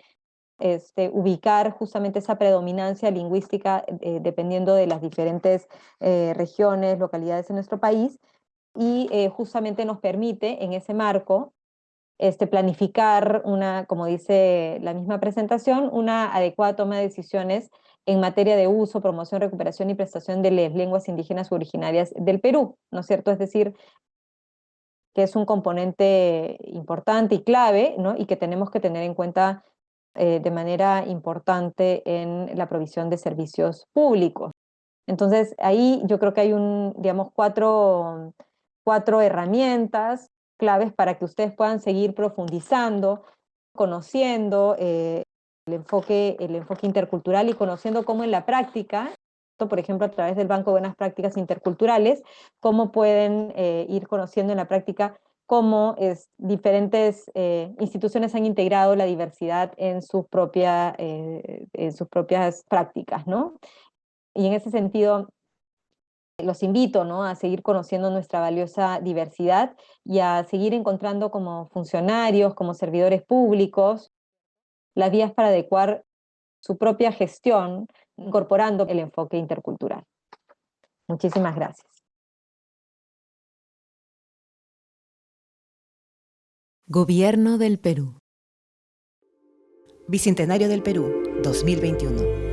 ubicar justamente esa predominancia lingüística dependiendo de las diferentes regiones, localidades en nuestro país, y justamente nos permite en ese marco planificar como dice la misma presentación, una adecuada toma de decisiones en materia de uso, promoción, recuperación y prestación de las lenguas indígenas u originarias del Perú, ¿no es cierto? Es decir, que es un componente importante y clave, ¿no?, y que tenemos que tener en cuenta de manera importante en la provisión de servicios públicos. Entonces, ahí yo creo que hay digamos, cuatro herramientas claves para que ustedes puedan seguir profundizando, conociendo el enfoque intercultural y conociendo cómo en la práctica, por ejemplo, a través del Banco de Buenas Prácticas Interculturales, cómo pueden ir conociendo en la práctica cómo diferentes instituciones han integrado la diversidad en sus propias prácticas, ¿no? Y en ese sentido, los invito, ¿no?, a seguir conociendo nuestra valiosa diversidad y a seguir encontrando como funcionarios, como servidores públicos, las vías para adecuar su propia gestión, incorporando el enfoque intercultural. Muchísimas gracias. Gobierno del Perú. Bicentenario del Perú, 2021.